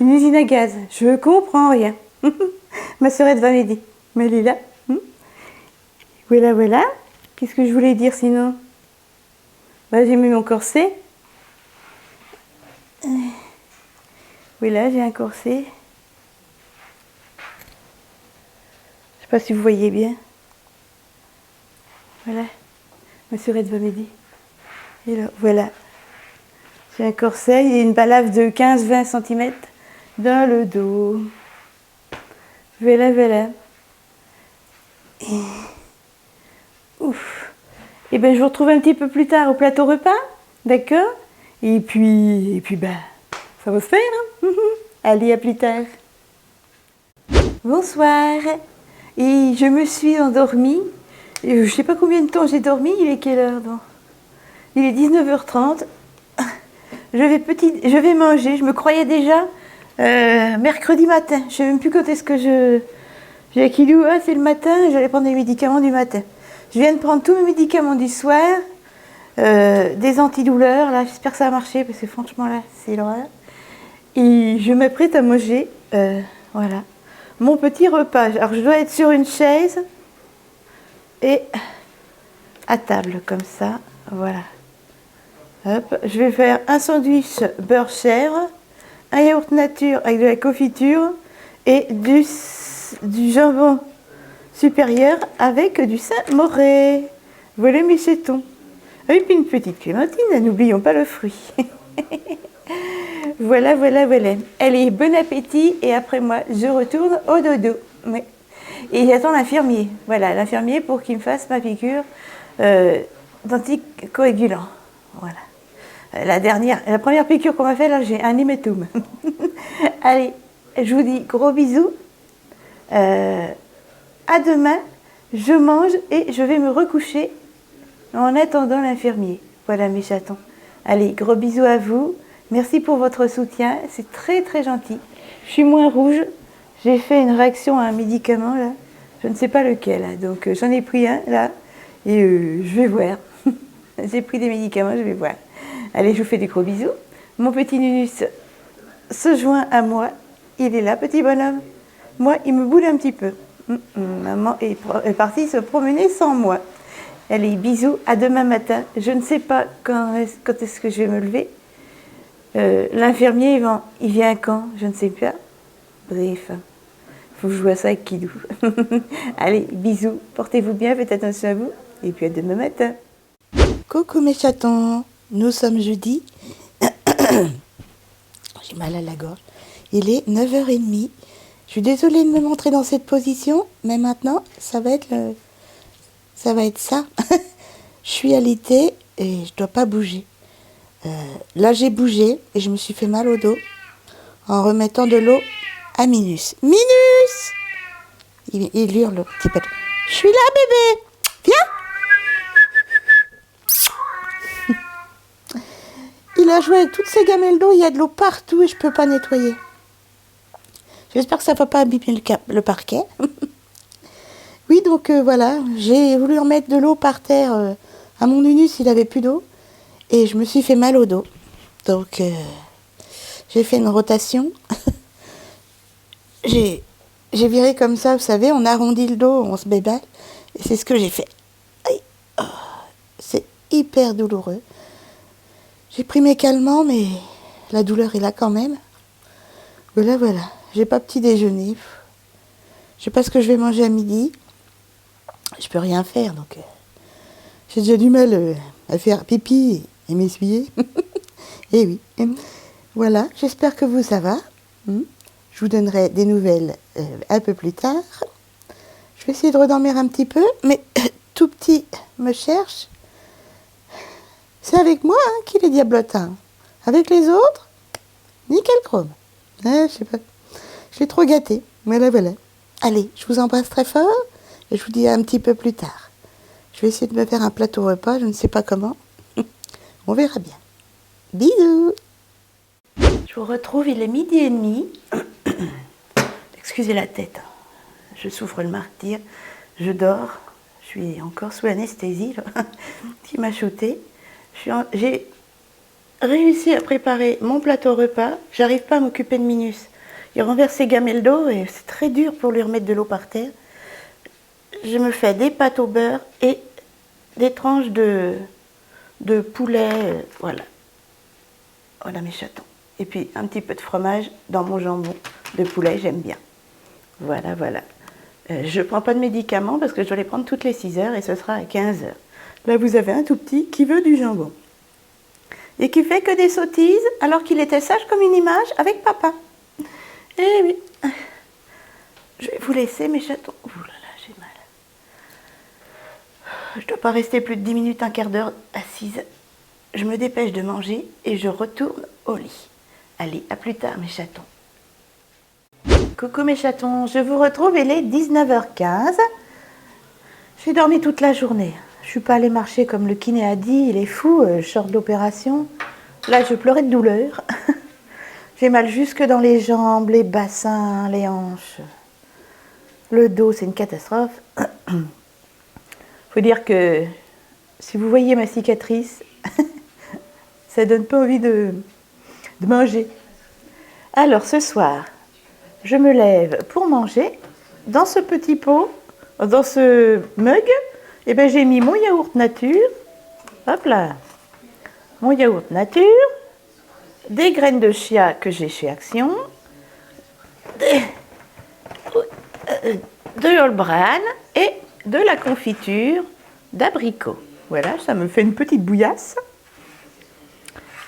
Une usine à gaz, je comprends rien. Ma sœurette va m'aider. Mais elle est là. Voilà, voilà. Qu'est-ce que je voulais dire sinon? Bah, j'ai mis mon corset. Voilà, j'ai un corset. Je sais pas si vous voyez bien. Voilà. Ma sœurette va m'aider. Et là, voilà. J'ai un corset et une balafre de 15-20 cm dans le dos. Voilà, voilà. Et... Ouf. Et ben je vous retrouve un petit peu plus tard au plateau repas, d'accord? Et puis bah, ça va se faire, hein. Allez, à plus tard. Bonsoir. Et je me suis endormie. Je sais pas combien de temps j'ai dormi. Il est quelle heure, donc? Il est 19h30. Je vais manger. Je me croyais déjà mercredi matin. Je sais même plus quand est-ce que j'ai qui dit ah, c'est le matin. J'allais prendre des médicaments du matin. Je viens de prendre tous mes médicaments du soir, des antidouleurs. Là, j'espère que ça va marcher parce que franchement là, c'est l'horreur. Et je m'apprête à manger, voilà, mon petit repas. Alors je dois être sur une chaise et à table comme ça, voilà. Hop, je vais faire un sandwich beurre chèvre, un yaourt nature avec de la confiture et du jambon supérieur avec du Saint-Moré. Voilà mes chetons. Et puis une petite clémentine, n'oublions pas le fruit. Voilà, voilà, voilà. Allez, bon appétit et après moi, je retourne au dodo. Oui. Et j'attends l'infirmier. Voilà, l'infirmier pour qu'il me fasse ma piqûre d'anticoagulant. Voilà. La première piqûre qu'on m'a fait, là, j'ai un hématome. Allez, je vous dis gros bisous. À demain, je mange et je vais me recoucher en attendant l'infirmier. Voilà mes chatons. Allez, gros bisous à vous. Merci pour votre soutien. C'est très très gentil. Je suis moins rouge. J'ai fait une réaction à un médicament là. Je ne sais pas lequel. Là. Donc j'en ai pris un là et je vais voir. J'ai pris des médicaments, je vais voir. Allez, je vous fais des gros bisous. Mon petit Nunus se joint à moi. Il est là, petit bonhomme. Moi, il me boule un petit peu. Maman est partie se promener sans moi. Allez, bisous, à demain matin. Je ne sais pas quand est-ce que je vais me lever. L'infirmier, il vient quand? Je ne sais pas. Bref, il faut que je joue ça avec Kidou. Allez, bisous, portez-vous bien, faites attention à vous. Et puis à demain matin. Coucou mes chatons, nous sommes jeudi. J'ai mal à la gorge. Il est 9h30. Je suis désolée de me montrer dans cette position, mais maintenant, ça va être ça. Je suis alitée et je dois pas bouger. Là, j'ai bougé et je me suis fait mal au dos en remettant de l'eau à Minus. Minus! Il hurle, petit peu. Je suis là, bébé! Viens! Il a joué avec toutes ses gamelles d'eau, il y a de l'eau partout et je peux pas nettoyer. J'espère que ça ne va pas abîmer le parquet. Oui, donc voilà, j'ai voulu remettre de l'eau par terre à mon Nunus, il n'avait plus d'eau. Et je me suis fait mal au dos. Donc, j'ai fait une rotation. J'ai viré comme ça, vous savez, on arrondit le dos, on se bébale. Et c'est ce que j'ai fait. Aïe, oh, c'est hyper douloureux. J'ai pris mes calmants, mais la douleur est là quand même. Voilà, voilà. J'ai pas petit déjeuner. Je sais pas ce que je vais manger à midi. Je peux rien faire, donc j'ai déjà du mal à faire pipi et m'essuyer. Et oui. Voilà, j'espère que vous, ça va. Je vous donnerai des nouvelles un peu plus tard. Je vais essayer de redormir un petit peu, mais tout petit me cherche. C'est avec moi qu'il est diablotin. Avec les autres, nickel chrome. Je sais pas. Je l'ai trop gâté. Voilà, voilà. Allez, je vous embrasse très fort et je vous dis un petit peu plus tard. Je vais essayer de me faire un plateau repas, je ne sais pas comment. On verra bien. Bisous. Je vous retrouve, il est 12h30. Excusez la tête. Je souffre le martyre. Je dors. Je suis encore sous anesthésie là, qui m'a shooté. J'ai réussi à préparer mon plateau repas. J'arrive pas à m'occuper de Minus. Il renverse ses gamelles d'eau et c'est très dur pour lui remettre de l'eau par terre. Je me fais des pâtes au beurre et des tranches de poulet. Voilà. Voilà mes chatons. Et puis un petit peu de fromage dans mon jambon de poulet, j'aime bien. Voilà, voilà. Je ne prends pas de médicaments parce que je dois les prendre toutes les 6 heures et ce sera à 15 heures. Là, vous avez un tout petit qui veut du jambon. Et qui fait que des sottises alors qu'il était sage comme une image avec papa. Eh oui. Je vais vous laisser mes chatons. Ouh là là, j'ai mal. Je ne dois pas rester plus de 10 minutes, un quart d'heure assise. Je me dépêche de manger et je retourne au lit. Allez, à plus tard mes chatons. Coucou mes chatons, je vous retrouve, il est 19h15. J'ai dormi toute la journée. Je ne suis pas allée marcher comme le kiné a dit, il est fou, je sors de l'opération. Là, je pleurais de douleur. J'ai mal jusque dans les jambes, les bassins, les hanches. Le dos, c'est une catastrophe. Faut dire que si vous voyez ma cicatrice, ça donne pas envie de manger. Alors ce soir, je me lève pour manger. Dans ce petit pot, dans ce mug, eh ben, j'ai mis mon yaourt nature. Hop là. Mon yaourt nature. Des graines de chia que j'ai chez Action. De All Bran et de la confiture d'abricot. Voilà, ça me fait une petite bouillasse.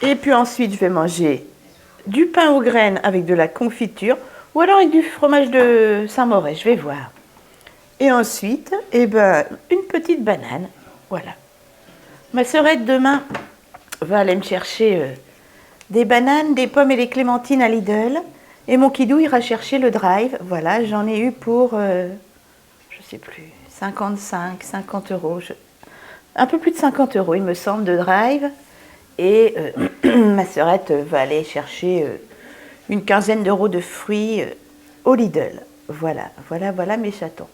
Et puis ensuite, je vais manger du pain aux graines avec de la confiture ou alors avec du fromage de Saint-Mauré, je vais voir. Et ensuite, eh ben, une petite banane. Voilà. Ma sœurette demain va aller me chercher des bananes, des pommes et des clémentines à Lidl. Et mon kidou ira chercher le drive. Voilà, j'en ai eu pour, je sais plus, 55, 50 euros. Un peu plus de 50 euros, il me semble, de drive. Et ma sœurette va aller chercher une quinzaine d'euros de fruits au Lidl. Voilà, voilà, voilà mes chatons.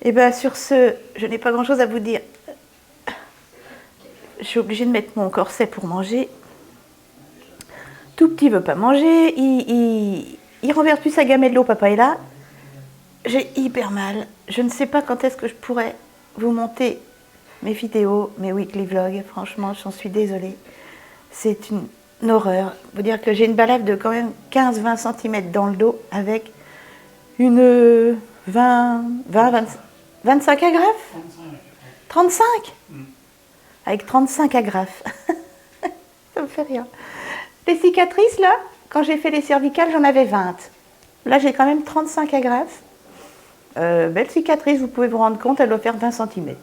Et bien sur ce, je n'ai pas grand-chose à vous dire. Je suis obligée de mettre mon corset pour manger. Tout petit veut pas manger. Il renverse plus sa gamelle d'eau, papa est là. J'ai hyper mal. Je ne sais pas quand est-ce que je pourrais vous monter mes vidéos, mes weekly vlogs. Franchement, j'en suis désolée. C'est une horreur. Vous dire que j'ai une balafre de quand même 15-20 cm dans le dos avec une 25 agrafes 35 avec 35 agrafes. Ça me fait rire. Les cicatrices, là, quand j'ai fait les cervicales, j'en avais 20. Là, j'ai quand même 35 agrafes. Belle cicatrice, vous pouvez vous rendre compte, elle doit faire 20 cm.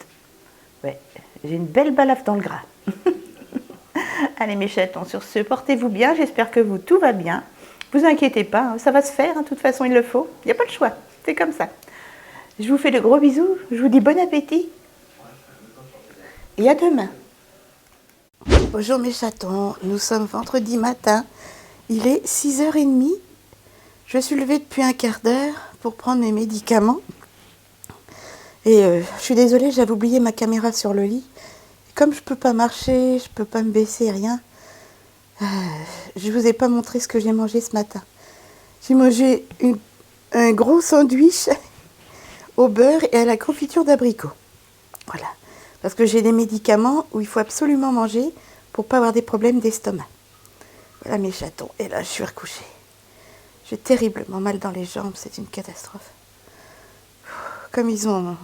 Ouais, j'ai une belle balafre dans le gras. Allez mes chatons, sur ce, portez-vous bien, j'espère que tout va bien. Ne vous inquiétez pas, hein, ça va se faire, hein, de toute façon il le faut. Il n'y a pas de choix, c'est comme ça. Je vous fais de gros bisous, je vous dis bon appétit. Et à demain. Bonjour mes chatons, nous sommes vendredi matin, il est 6h30. Je suis levée depuis un quart d'heure pour prendre mes médicaments. Et je suis désolée, j'avais oublié ma caméra sur le lit. Comme je ne peux pas marcher, je ne peux pas me baisser, rien. Je ne vous ai pas montré ce que j'ai mangé ce matin. J'ai mangé un gros sandwich au beurre et à la confiture d'abricot. Voilà. Parce que j'ai des médicaments où il faut absolument manger pour ne pas avoir des problèmes d'estomac. Voilà mes chatons. Et là, je suis recouchée. J'ai terriblement mal dans les jambes, c'est une catastrophe. Comme ils ont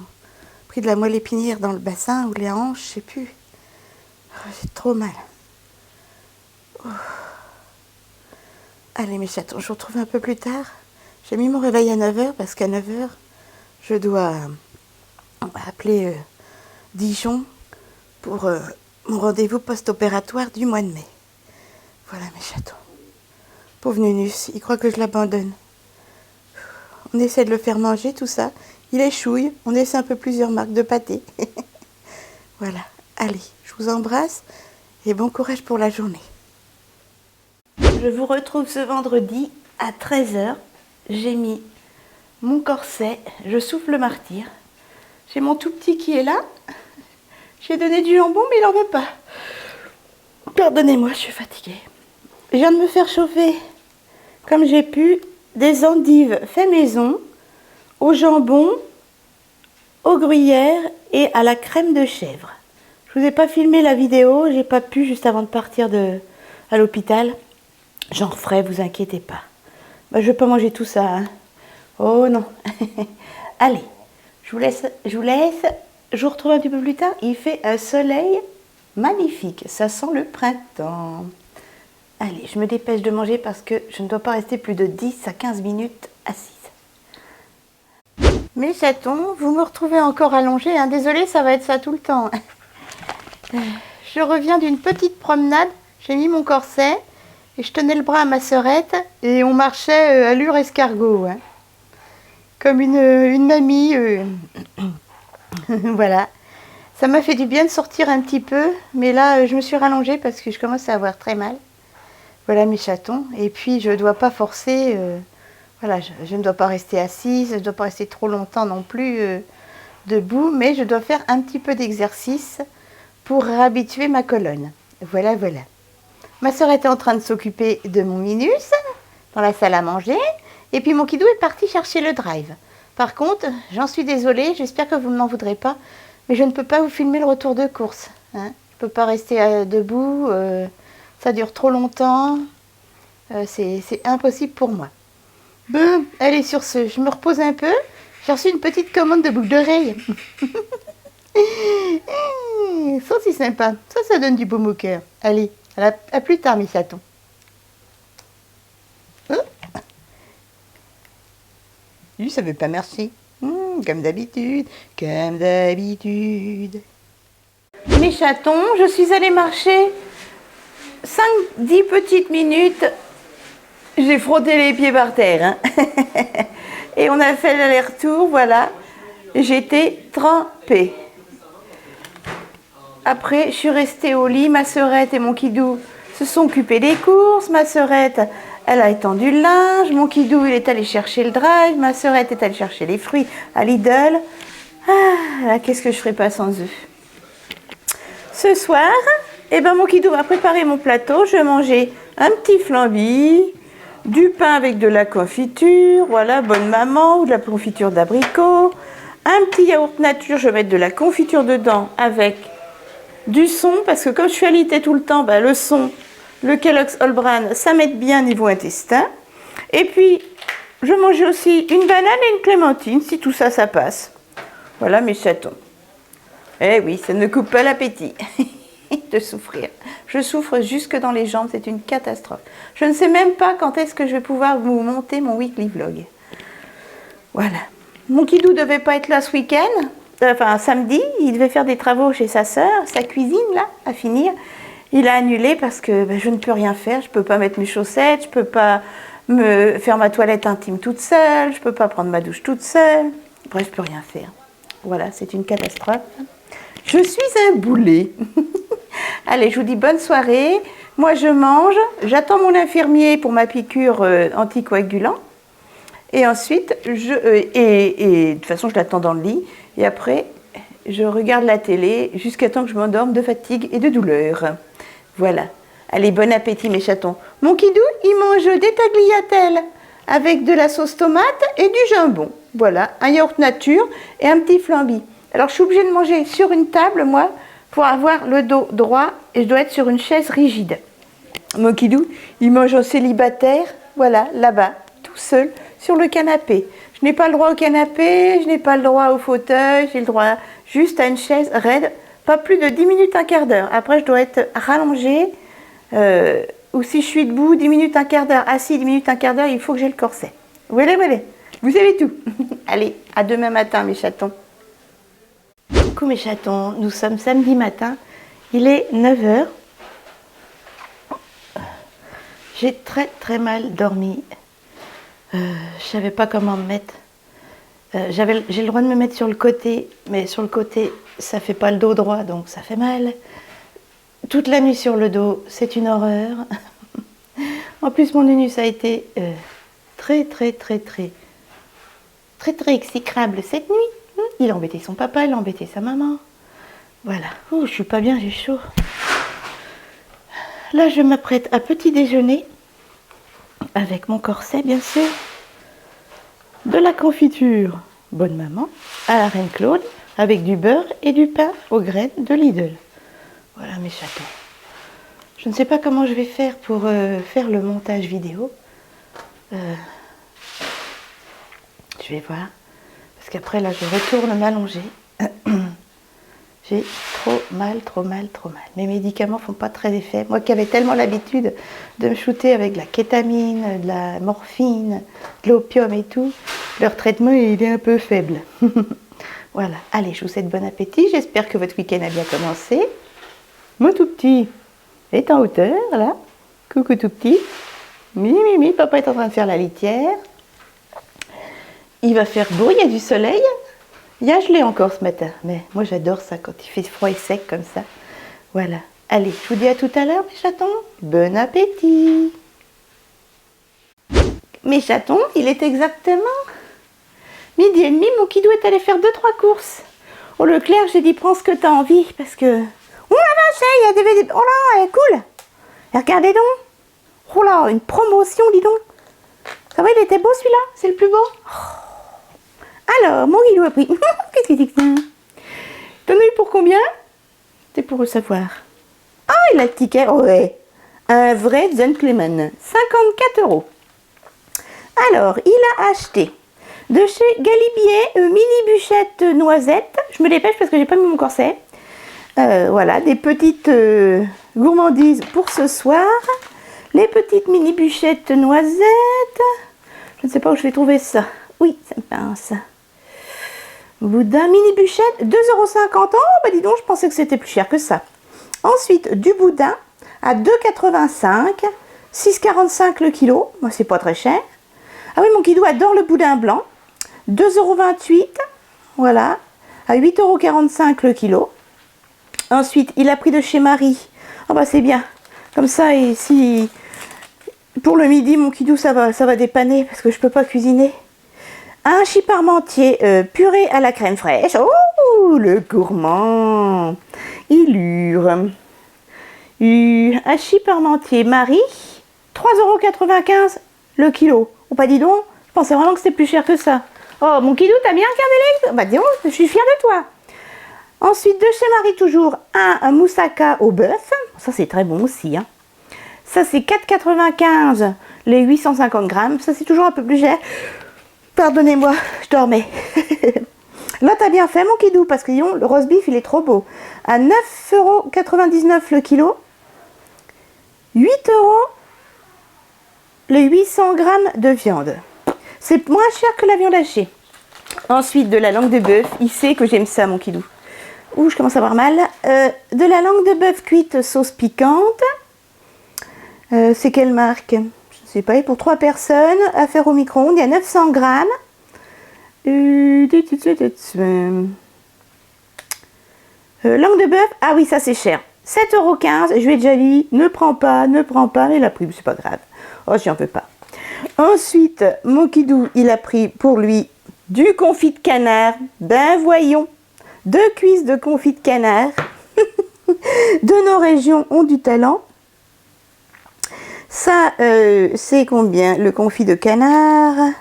pris de la moelle épinière dans le bassin ou les hanches, je ne sais plus. J'ai trop mal. Allez mes chatons, je vous retrouve un peu plus tard. J'ai mis mon réveil à 9h parce qu'à 9h, je dois appeler Dijon pour mon rendez-vous post-opératoire du mois de mai. Voilà mes chatons. Pauvre Nunus, il croit que je l'abandonne. On essaie de le faire manger, tout ça. Il échouille. On essaie un peu plusieurs marques de pâté. Voilà. Allez, je vous embrasse et bon courage pour la journée. Je vous retrouve ce vendredi à 13h. J'ai mis mon corset. Je souffle le martyr. J'ai mon tout petit qui est là. J'ai donné du jambon, mais il n'en veut pas. Pardonnez-moi, je suis fatiguée. je viens de me faire chauffer, comme j'ai pu, des endives fait maison, au jambon, au gruyère et à la crème de chèvre. Je vous ai pas filmé la vidéo, j'ai pas pu juste avant de partir à l'hôpital. J'en referai, vous inquiétez pas. Bah, je vais pas manger tout ça, hein. Oh non. Allez, je vous laisse. Je vous retrouve un petit peu plus tard. Il fait un soleil magnifique. Ça sent le printemps. Allez, je me dépêche de manger parce que je ne dois pas rester plus de 10 à 15 minutes assise. Mes chatons, vous me retrouvez encore allongée, hein. Désolée, ça va être ça tout le temps. Je reviens d'une petite promenade. J'ai mis mon corset et je tenais le bras à ma sœurette et on marchait à allure escargot, hein. Comme une mamie. Voilà. Ça m'a fait du bien de sortir un petit peu, mais là, je me suis rallongée parce que je commence à avoir très mal. Voilà mes chatons. Et puis, je ne dois pas forcer. Voilà, je ne dois pas rester assise, je ne dois pas rester trop longtemps non plus debout, mais je dois faire un petit peu d'exercice pour réhabituer ma colonne. Voilà, voilà. Ma sœur était en train de s'occuper de mon Minus dans la salle à manger. Et puis mon Kidou est parti chercher le drive. Par contre, j'en suis désolée, j'espère que vous ne m'en voudrez pas, mais je ne peux pas vous filmer le retour de course, hein. Je ne peux pas rester debout, ça dure trop longtemps, c'est impossible pour moi. Bon, allez sur ce, je me repose un peu, j'ai reçu une petite commande de boucles d'oreilles. Ça c'est sympa, ça donne du baume au cœur. Allez, à plus tard mes chatons. Lui, ça veut pas merci. Comme d'habitude, comme d'habitude. Mes chatons, je suis allée marcher 5-10 petites minutes. J'ai frotté les pieds par terre, hein. Et on a fait l'aller-retour, voilà. J'étais trempée. Après, je suis restée au lit. Ma sœurette et mon Kidou se sont occupés des courses. Ma sœurette, elle a étendu le linge. Mon Kidou, il est allé chercher le drive. Ma sœurette est allée chercher les fruits à Lidl. Ah, qu'est-ce que je ferais pas sans eux. Ce soir, eh ben, mon Kidou m'a préparé mon plateau. Je vais manger un petit flambi, du pain avec de la confiture, voilà, bonne maman, ou de la confiture d'abricot. Un petit yaourt nature, je vais mettre de la confiture dedans avec du son, parce que comme je suis alitée tout le temps, ben, le son, le Kellogg's All Bran, ça m'aide bien niveau intestin. Et puis, je mange aussi une banane et une clémentine, si tout ça, ça passe. Voilà mes chatons. Eh oui, ça ne coupe pas l'appétit de souffrir. Je souffre jusque dans les jambes, c'est une catastrophe. Je ne sais même pas quand est-ce que je vais pouvoir vous monter mon weekly vlog. Voilà. Mon Kidou ne devait pas être là ce week-end. Enfin, samedi, il devait faire des travaux chez sa sœur, sa cuisine, là, à finir. Il a annulé parce que je ne peux rien faire. Je ne peux pas mettre mes chaussettes, je ne peux pas me faire ma toilette intime toute seule, je ne peux pas prendre ma douche toute seule. Bref, je ne peux rien faire. Voilà, c'est une catastrophe. Je suis un boulet. Allez, je vous dis bonne soirée. Moi, je mange. J'attends mon infirmier pour ma piqûre anticoagulant. Et ensuite, de toute façon, je l'attends dans le lit. Et après, je regarde la télé jusqu'à temps que je m'endorme de fatigue et de douleur. Voilà. Allez, bon appétit mes chatons. Mon Kidou, il mange des tagliatelles avec de la sauce tomate et du jambon. Voilà, un yaourt nature et un petit flambi. Alors, je suis obligée de manger sur une table, moi, pour avoir le dos droit. Et je dois être sur une chaise rigide. Mon Kidou, il mange en célibataire, voilà, là-bas, tout seul, sur le canapé. Je n'ai pas le droit au canapé, je n'ai pas le droit au fauteuil, j'ai le droit juste à une chaise raide, pas plus de 10 minutes, un quart d'heure. Après, je dois être rallongée, ou si je suis debout, 10 minutes, un quart d'heure, assis, 10 minutes, un quart d'heure, il faut que j'ai le corset. Voilà, voilà, vous savez tout. Allez, à demain matin, mes chatons. Coucou mes chatons, nous sommes samedi matin, il est 9h. J'ai très très mal dormi. Je ne savais pas comment me mettre. J'ai le droit de me mettre sur le côté, mais sur le côté, ça ne fait pas le dos droit, donc ça fait mal. Toute la nuit sur le dos, c'est une horreur. En plus, mon Unus a été très exécrable cette nuit. Il a embêté son papa, il a embêté sa maman. Voilà. Oh, je suis pas bien, j'ai chaud. là, je m'apprête à petit déjeuner avec mon corset, bien sûr. De la confiture Bonne Maman à la Reine Claude avec du beurre et du pain aux graines de Lidl. Voilà mes chatons. Je ne sais pas comment je vais faire pour faire le montage vidéo. Je vais voir. Parce qu'après là je retourne m'allonger. J'ai trop mal. Mes médicaments font pas très effet. Moi qui avais tellement l'habitude de me shooter avec de la kétamine, de la morphine, de l'opium et tout, leur traitement il est un peu faible. Voilà, allez, je vous souhaite bon appétit. J'espère que votre week-end a bien commencé. Mon tout petit est en hauteur, là. Coucou tout petit. Mimi, papa est en train de faire la litière. Il va faire beau, il y a du soleil. Il y a gelé encore ce matin, mais moi j'adore ça quand il fait froid et sec comme ça. Voilà, allez, je vous dis à tout à l'heure mes chatons. Bon appétit. Mes chatons, il est exactement 12h30, mon kidou est allé faire 2-3 courses. Au Leclerc, j'ai dit prends ce que tu as envie parce que... Oh la vache, il y a des... Oh là, elle est cool. Et regardez donc. Oh là, une promotion, dis donc. Ça va, il était beau celui-là, c'est le plus beau. Alors, mon kidou a pris... Qu'est-ce que c'est que ça? T'en as eu pour combien? C'est pour le savoir. Ah, il a le ticket, ouais. Un vrai gentleman. 54 €. Alors, il a acheté de chez Galibier, mini bûchette noisette. Je me dépêche parce que j'ai pas mis mon corset. Voilà, des petites gourmandises pour ce soir. Les petites mini bûchettes noisettes. Je ne sais pas où je vais trouver ça. Oui, ça me pince. Boudin mini bûchette, 2,50 €. Oh, bah dis donc, je pensais que c'était plus cher que ça. Ensuite, du boudin à 2,85 €. 6,45 € le kilo. Moi, c'est pas très cher. Ah oui, mon kidou adore le boudin blanc. 2,28 €. Voilà. À 8,45 € le kilo. Ensuite, il a pris de chez Marie. Ah bah c'est bien. Comme ça, et si... Pour le midi, mon kidou, ça va dépanner parce que je peux pas cuisiner. Un hachis parmentier purée à la crème fraîche. Oh, le gourmand. Il hurle. Hachis parmentier Marie. 3,95 € le kilo. Oh, pas dis donc, je pensais vraiment que c'était plus cher que ça. Oh, mon kidou, t'as bien regardé les... Bah dis donc, je suis fière de toi. Ensuite, de chez Marie, toujours, un moussaka au bœuf. Ça, c'est très bon aussi. Hein. Ça, c'est 4,95 € les 850 grammes. Ça, c'est toujours un peu plus cher. Pardonnez-moi, je dormais. Là, t'as bien fait, mon kidou, parce que le roast beef, il est trop beau. À 9,99 € le kilo. 8 € les 800 grammes de viande. C'est moins cher que la viande hachée. Ensuite, de la langue de bœuf. Il sait que j'aime ça, mon kidou. Ouh, je commence à avoir mal. De la langue de bœuf cuite sauce piquante. C'est quelle marque? Je ne sais pas. Et pour 3 personnes, à faire au micro-ondes, il y a 900 grammes. Langue de bœuf. Ah oui, ça c'est cher. 7,15 €. Je lui ai déjà dit, ne prends pas. Mais il a pris, c'est pas grave. Oh, j'en veux pas. Ensuite, mon kidou, il a pris pour lui du confit de canard. Ben voyons. 2 cuisses de confit de canard. De nos régions ont du talent. Ça, c'est combien? Le confit de canard.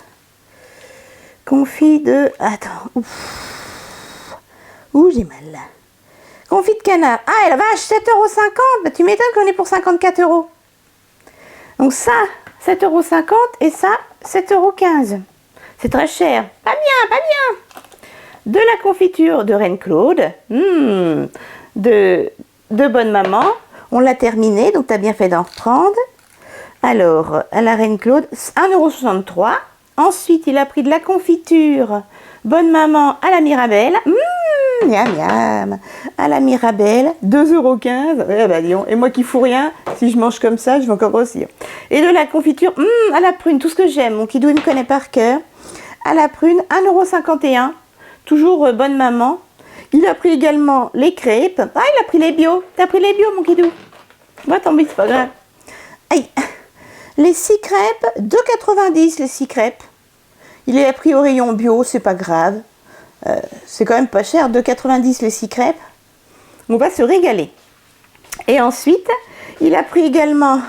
Confit de... Attends. Ouh, j'ai mal là. Confit de canard. Ah, la vache, 7,50 €. Bah, tu m'étonnes qu'on est pour 54 €. Donc ça, 7,50 € et ça, 7,15 €. C'est très cher. Pas bien. De la confiture de Reine Claude. De Bonne Maman. On l'a terminé, donc tu as bien fait d'en reprendre. Alors, à la Reine Claude, 1,63 €. Ensuite, il a pris de la confiture Bonne Maman à la Mirabelle. Miam, miam. À la Mirabelle, 2,15 €. Bah, dis donc. Et moi qui fous rien, si je mange comme ça, je vais encore grossir. Et de la confiture à la prune, tout ce que j'aime. Mon kidou, il me connaît par cœur. À la prune, 1,51 €. Toujours Bonne Maman. Il a pris également les crêpes. Ah, il a pris les bio. T'as pris les bio, mon kidou? Moi, tant pis, c'est pas grave. Aïe. Les 6 crêpes, 2,90 € les 6 crêpes. Il est pris au rayon bio, c'est pas grave. C'est quand même pas cher, 2,90 € les 6 crêpes. On va se régaler. Et ensuite, Il a pris également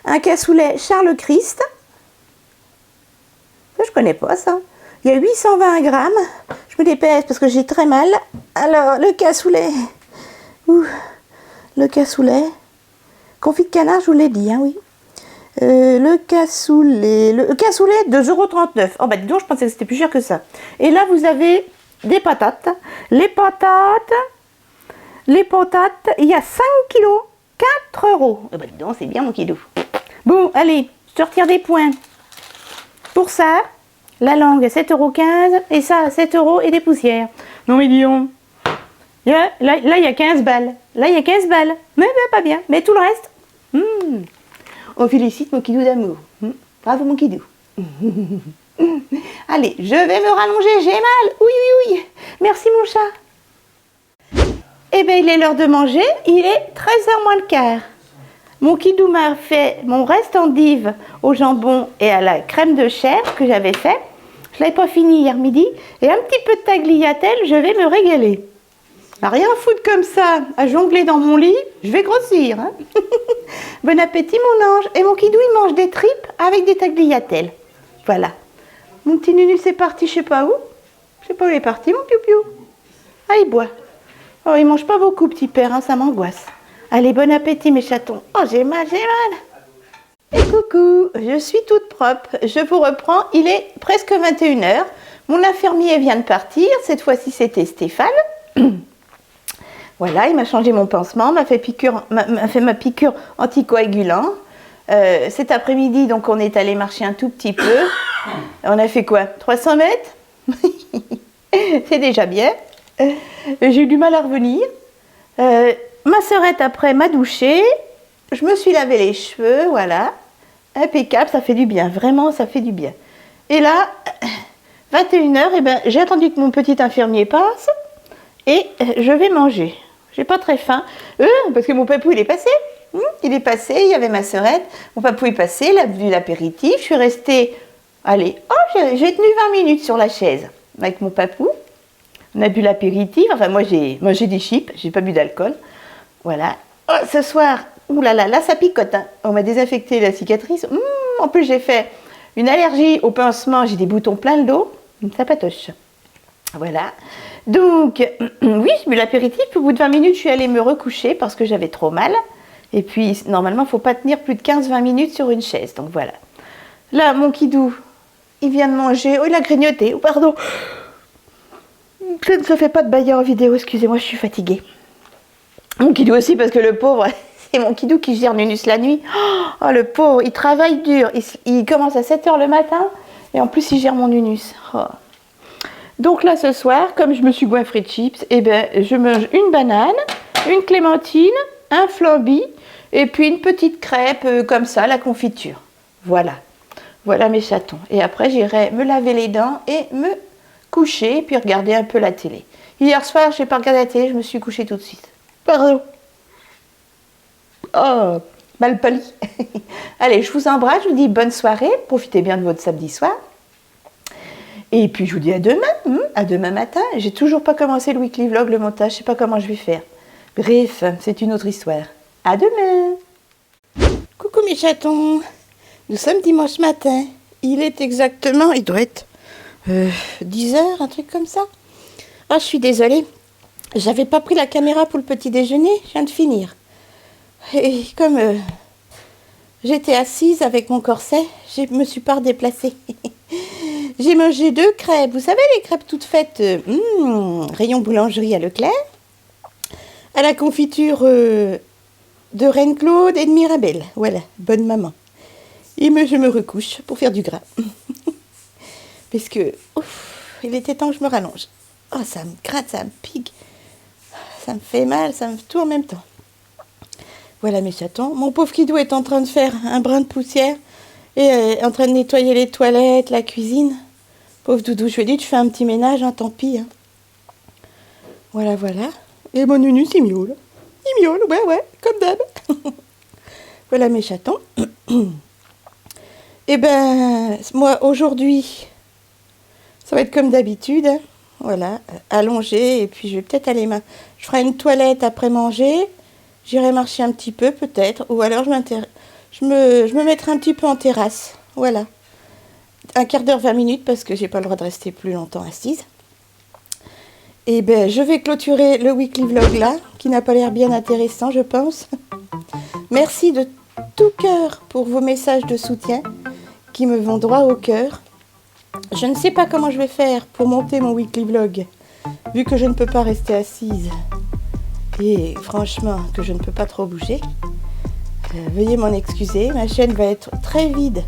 un cassoulet Charles Christ. Ça, je connais pas ça. Il y a 820 grammes. Je me dépêche parce que j'ai très mal. Alors, le cassoulet. Le cassoulet. Confit de canard, je vous l'ai dit, hein, oui. Le cassoulet 2,39 €. Oh bah dis donc, je pensais que c'était plus cher que ça. Et là, vous avez des patates. Les patates, il y a 5 kilos, 4 €. Oh bah dis donc, c'est bien mon kidou. Bon, allez, je te retire des points. Pour ça, la langue à 7,15 € et ça à 7 € et des poussières. Non mais dis donc. Là, il y a 15 balles. Là, il y a 15 balles. Mais pas bien. Mais tout le reste. On félicite mon kidou d'amour. Bravo mon kidou. Allez, je vais me rallonger. J'ai mal. Oui. Merci mon chat. Eh bien, il est l'heure de manger. Il est 13h moins le quart. Mon kidou m'a fait mon reste endive au jambon et à la crème de chèvre que j'avais fait. Je ne l'avais pas fini hier midi. Et un petit peu de tagliatelle, je vais me régaler. À rien foutre comme ça, à jongler dans mon lit, je vais grossir. Hein. Bon appétit mon ange. Et mon kidou, il mange des tripes avec des tagliatelles. Voilà. Mon petit Nunu, c'est parti, je sais pas où. Je sais pas où il est parti, mon piou-piou. Ah, il boit. Oh, il mange pas beaucoup, petit père, hein, ça m'angoisse. Allez, bon appétit mes chatons. Oh, j'ai mal. Et coucou, je suis toute propre. Je vous reprends, il est presque 21h. Mon infirmier vient de partir. Cette fois-ci, c'était Stéphane. Voilà, il m'a changé mon pansement, m'a fait ma piqûre anticoagulant. Cet après-midi, donc, on est allé marcher un tout petit peu. On a fait quoi? 300 mètres. C'est déjà bien. J'ai eu du mal à revenir. Ma sœurette, après, m'a douché. Je me suis lavé les cheveux, voilà. Impeccable, ça fait du bien. Vraiment, ça fait du bien. Et là, 21h, eh ben, j'ai attendu que mon petit infirmier passe. Et je vais manger. J'ai pas très faim. Parce que mon papou, il est passé. Il est passé, il y avait ma sœurette. Mon papou est passé, il a bu l'apéritif. Je suis restée, allez, j'ai tenu 20 minutes sur la chaise avec mon papou. On a bu l'apéritif. Enfin, moi, j'ai mangé des chips. J'ai pas bu d'alcool. Voilà. Oh, ce soir, oulala, là, ça picote. Hein. On m'a désinfecté la cicatrice. En plus, j'ai fait une allergie au pansement. J'ai des boutons plein le dos. Ça patoche. Voilà. Donc, oui, j'ai bu l'apéritif. Au bout de 20 minutes, je suis allée me recoucher parce que j'avais trop mal. Et puis, normalement, il ne faut pas tenir plus de 15-20 minutes sur une chaise. Donc, voilà. Là, mon kidou, il vient de manger. Oh, il a grignoté. Oh, pardon. Ça ne se fait pas de bailler en vidéo. Excusez-moi, je suis fatiguée. Mon kidou aussi, parce que le pauvre, c'est mon kidou qui gère Nunus la nuit. Oh, le pauvre, il travaille dur. Il commence à 7h le matin. Et en plus, il gère mon Nunus. Oh. Donc là, ce soir, comme je me suis goinfrée de chips, eh ben, je mange une banane, une clémentine, un flamby, et puis une petite crêpe comme ça, la confiture. Voilà. Voilà mes chatons. Et après, j'irai me laver les dents et me coucher, et puis regarder un peu la télé. Hier soir, je n'ai pas regardé la télé, je me suis couchée tout de suite. Pardon. Oh, mal poli. Allez, je vous embrasse, je vous dis bonne soirée, profitez bien de votre samedi soir. Et puis je vous dis à demain matin. J'ai toujours pas commencé le weekly vlog, le montage, je sais pas comment je vais faire. Bref, c'est une autre histoire. À demain. Coucou mes chatons. Nous sommes dimanche matin. Il est exactement, il doit être 10h, un truc comme ça. Ah, je suis désolée. J'avais pas pris la caméra pour le petit déjeuner, je viens de finir. Et comme j'étais assise avec mon corset, je me suis pas redéplacée. J'ai mangé 2 crêpes. Vous savez, les crêpes toutes faites, rayon boulangerie à Leclerc, à la confiture de Reine Claude et de Mirabelle. Voilà, bonne maman. Et je me recouche pour faire du gras. Parce que, il était temps que je me rallonge. Oh, ça me gratte, ça me pique. Ça me fait mal, ça me tout en même temps. Voilà mes chatons. Mon pauvre kidou est en train de faire un brin de poussière et en train de nettoyer les toilettes, la cuisine. Pauvre doudou, je lui ai dit, tu fais un petit ménage, hein, tant pis. Hein. Voilà. Et mon Nunus, il miaule. Il miaule, ouais, comme d'hab. Voilà mes chatons. Et ben, moi, aujourd'hui, ça va être comme d'habitude. Hein. Voilà, allongée. Et puis, je vais peut-être aller... Je ferai une toilette après manger. J'irai marcher un petit peu peut-être, ou alors je me mettrai un petit peu en terrasse. Voilà. Un quart d'heure, 20 minutes, parce que j'ai pas le droit de rester plus longtemps assise. Et ben, je vais clôturer le weekly vlog là, qui n'a pas l'air bien intéressant, je pense. Merci de tout cœur pour vos messages de soutien qui me vont droit au cœur. Je ne sais pas comment je vais faire pour monter mon weekly vlog, vu que je ne peux pas rester assise. Et franchement, que je ne peux pas trop bouger. Veuillez m'en excuser, ma chaîne va être très vide.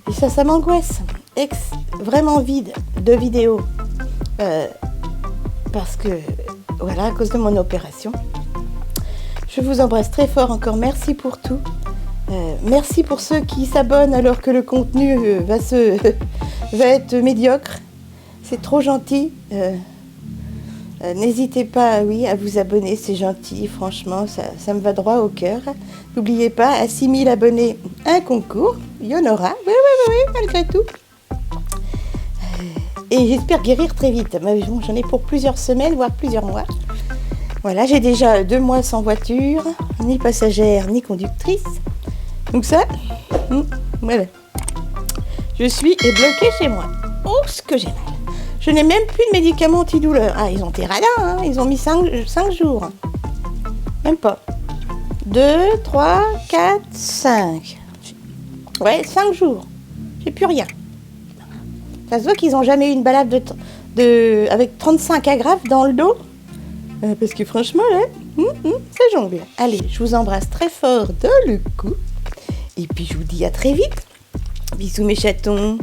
Et ça m'angoisse. Vraiment vide de vidéos. Parce que, voilà, à cause de mon opération. Je vous embrasse très fort encore. Merci pour tout. Merci pour ceux qui s'abonnent alors que le contenu va être médiocre. C'est trop gentil. N'hésitez pas, oui, à vous abonner, c'est gentil, franchement, ça me va droit au cœur. N'oubliez pas, à 6000 abonnés, un concours, il y en aura, oui, malgré tout. Et j'espère guérir très vite, mais bon, j'en ai pour plusieurs semaines, voire plusieurs mois. Voilà, j'ai déjà 2 mois sans voiture, ni passagère, ni conductrice. Donc ça, voilà. Je suis bloquée chez moi. Oh, ce que j'ai mal. Je n'ai même plus de médicaments antidouleurs. Ah, ils ont été radins, hein. Ils ont mis 5 jours. Même pas. 2, 3, 4, 5. Ouais, 5 jours. J'ai plus rien. Ça se voit qu'ils n'ont jamais eu une balade avec 35 agrafes dans le dos. Parce que franchement, là, ça jongle. Allez, je vous embrasse très fort dans le cou. Et puis, je vous dis à très vite. Bisous mes chatons.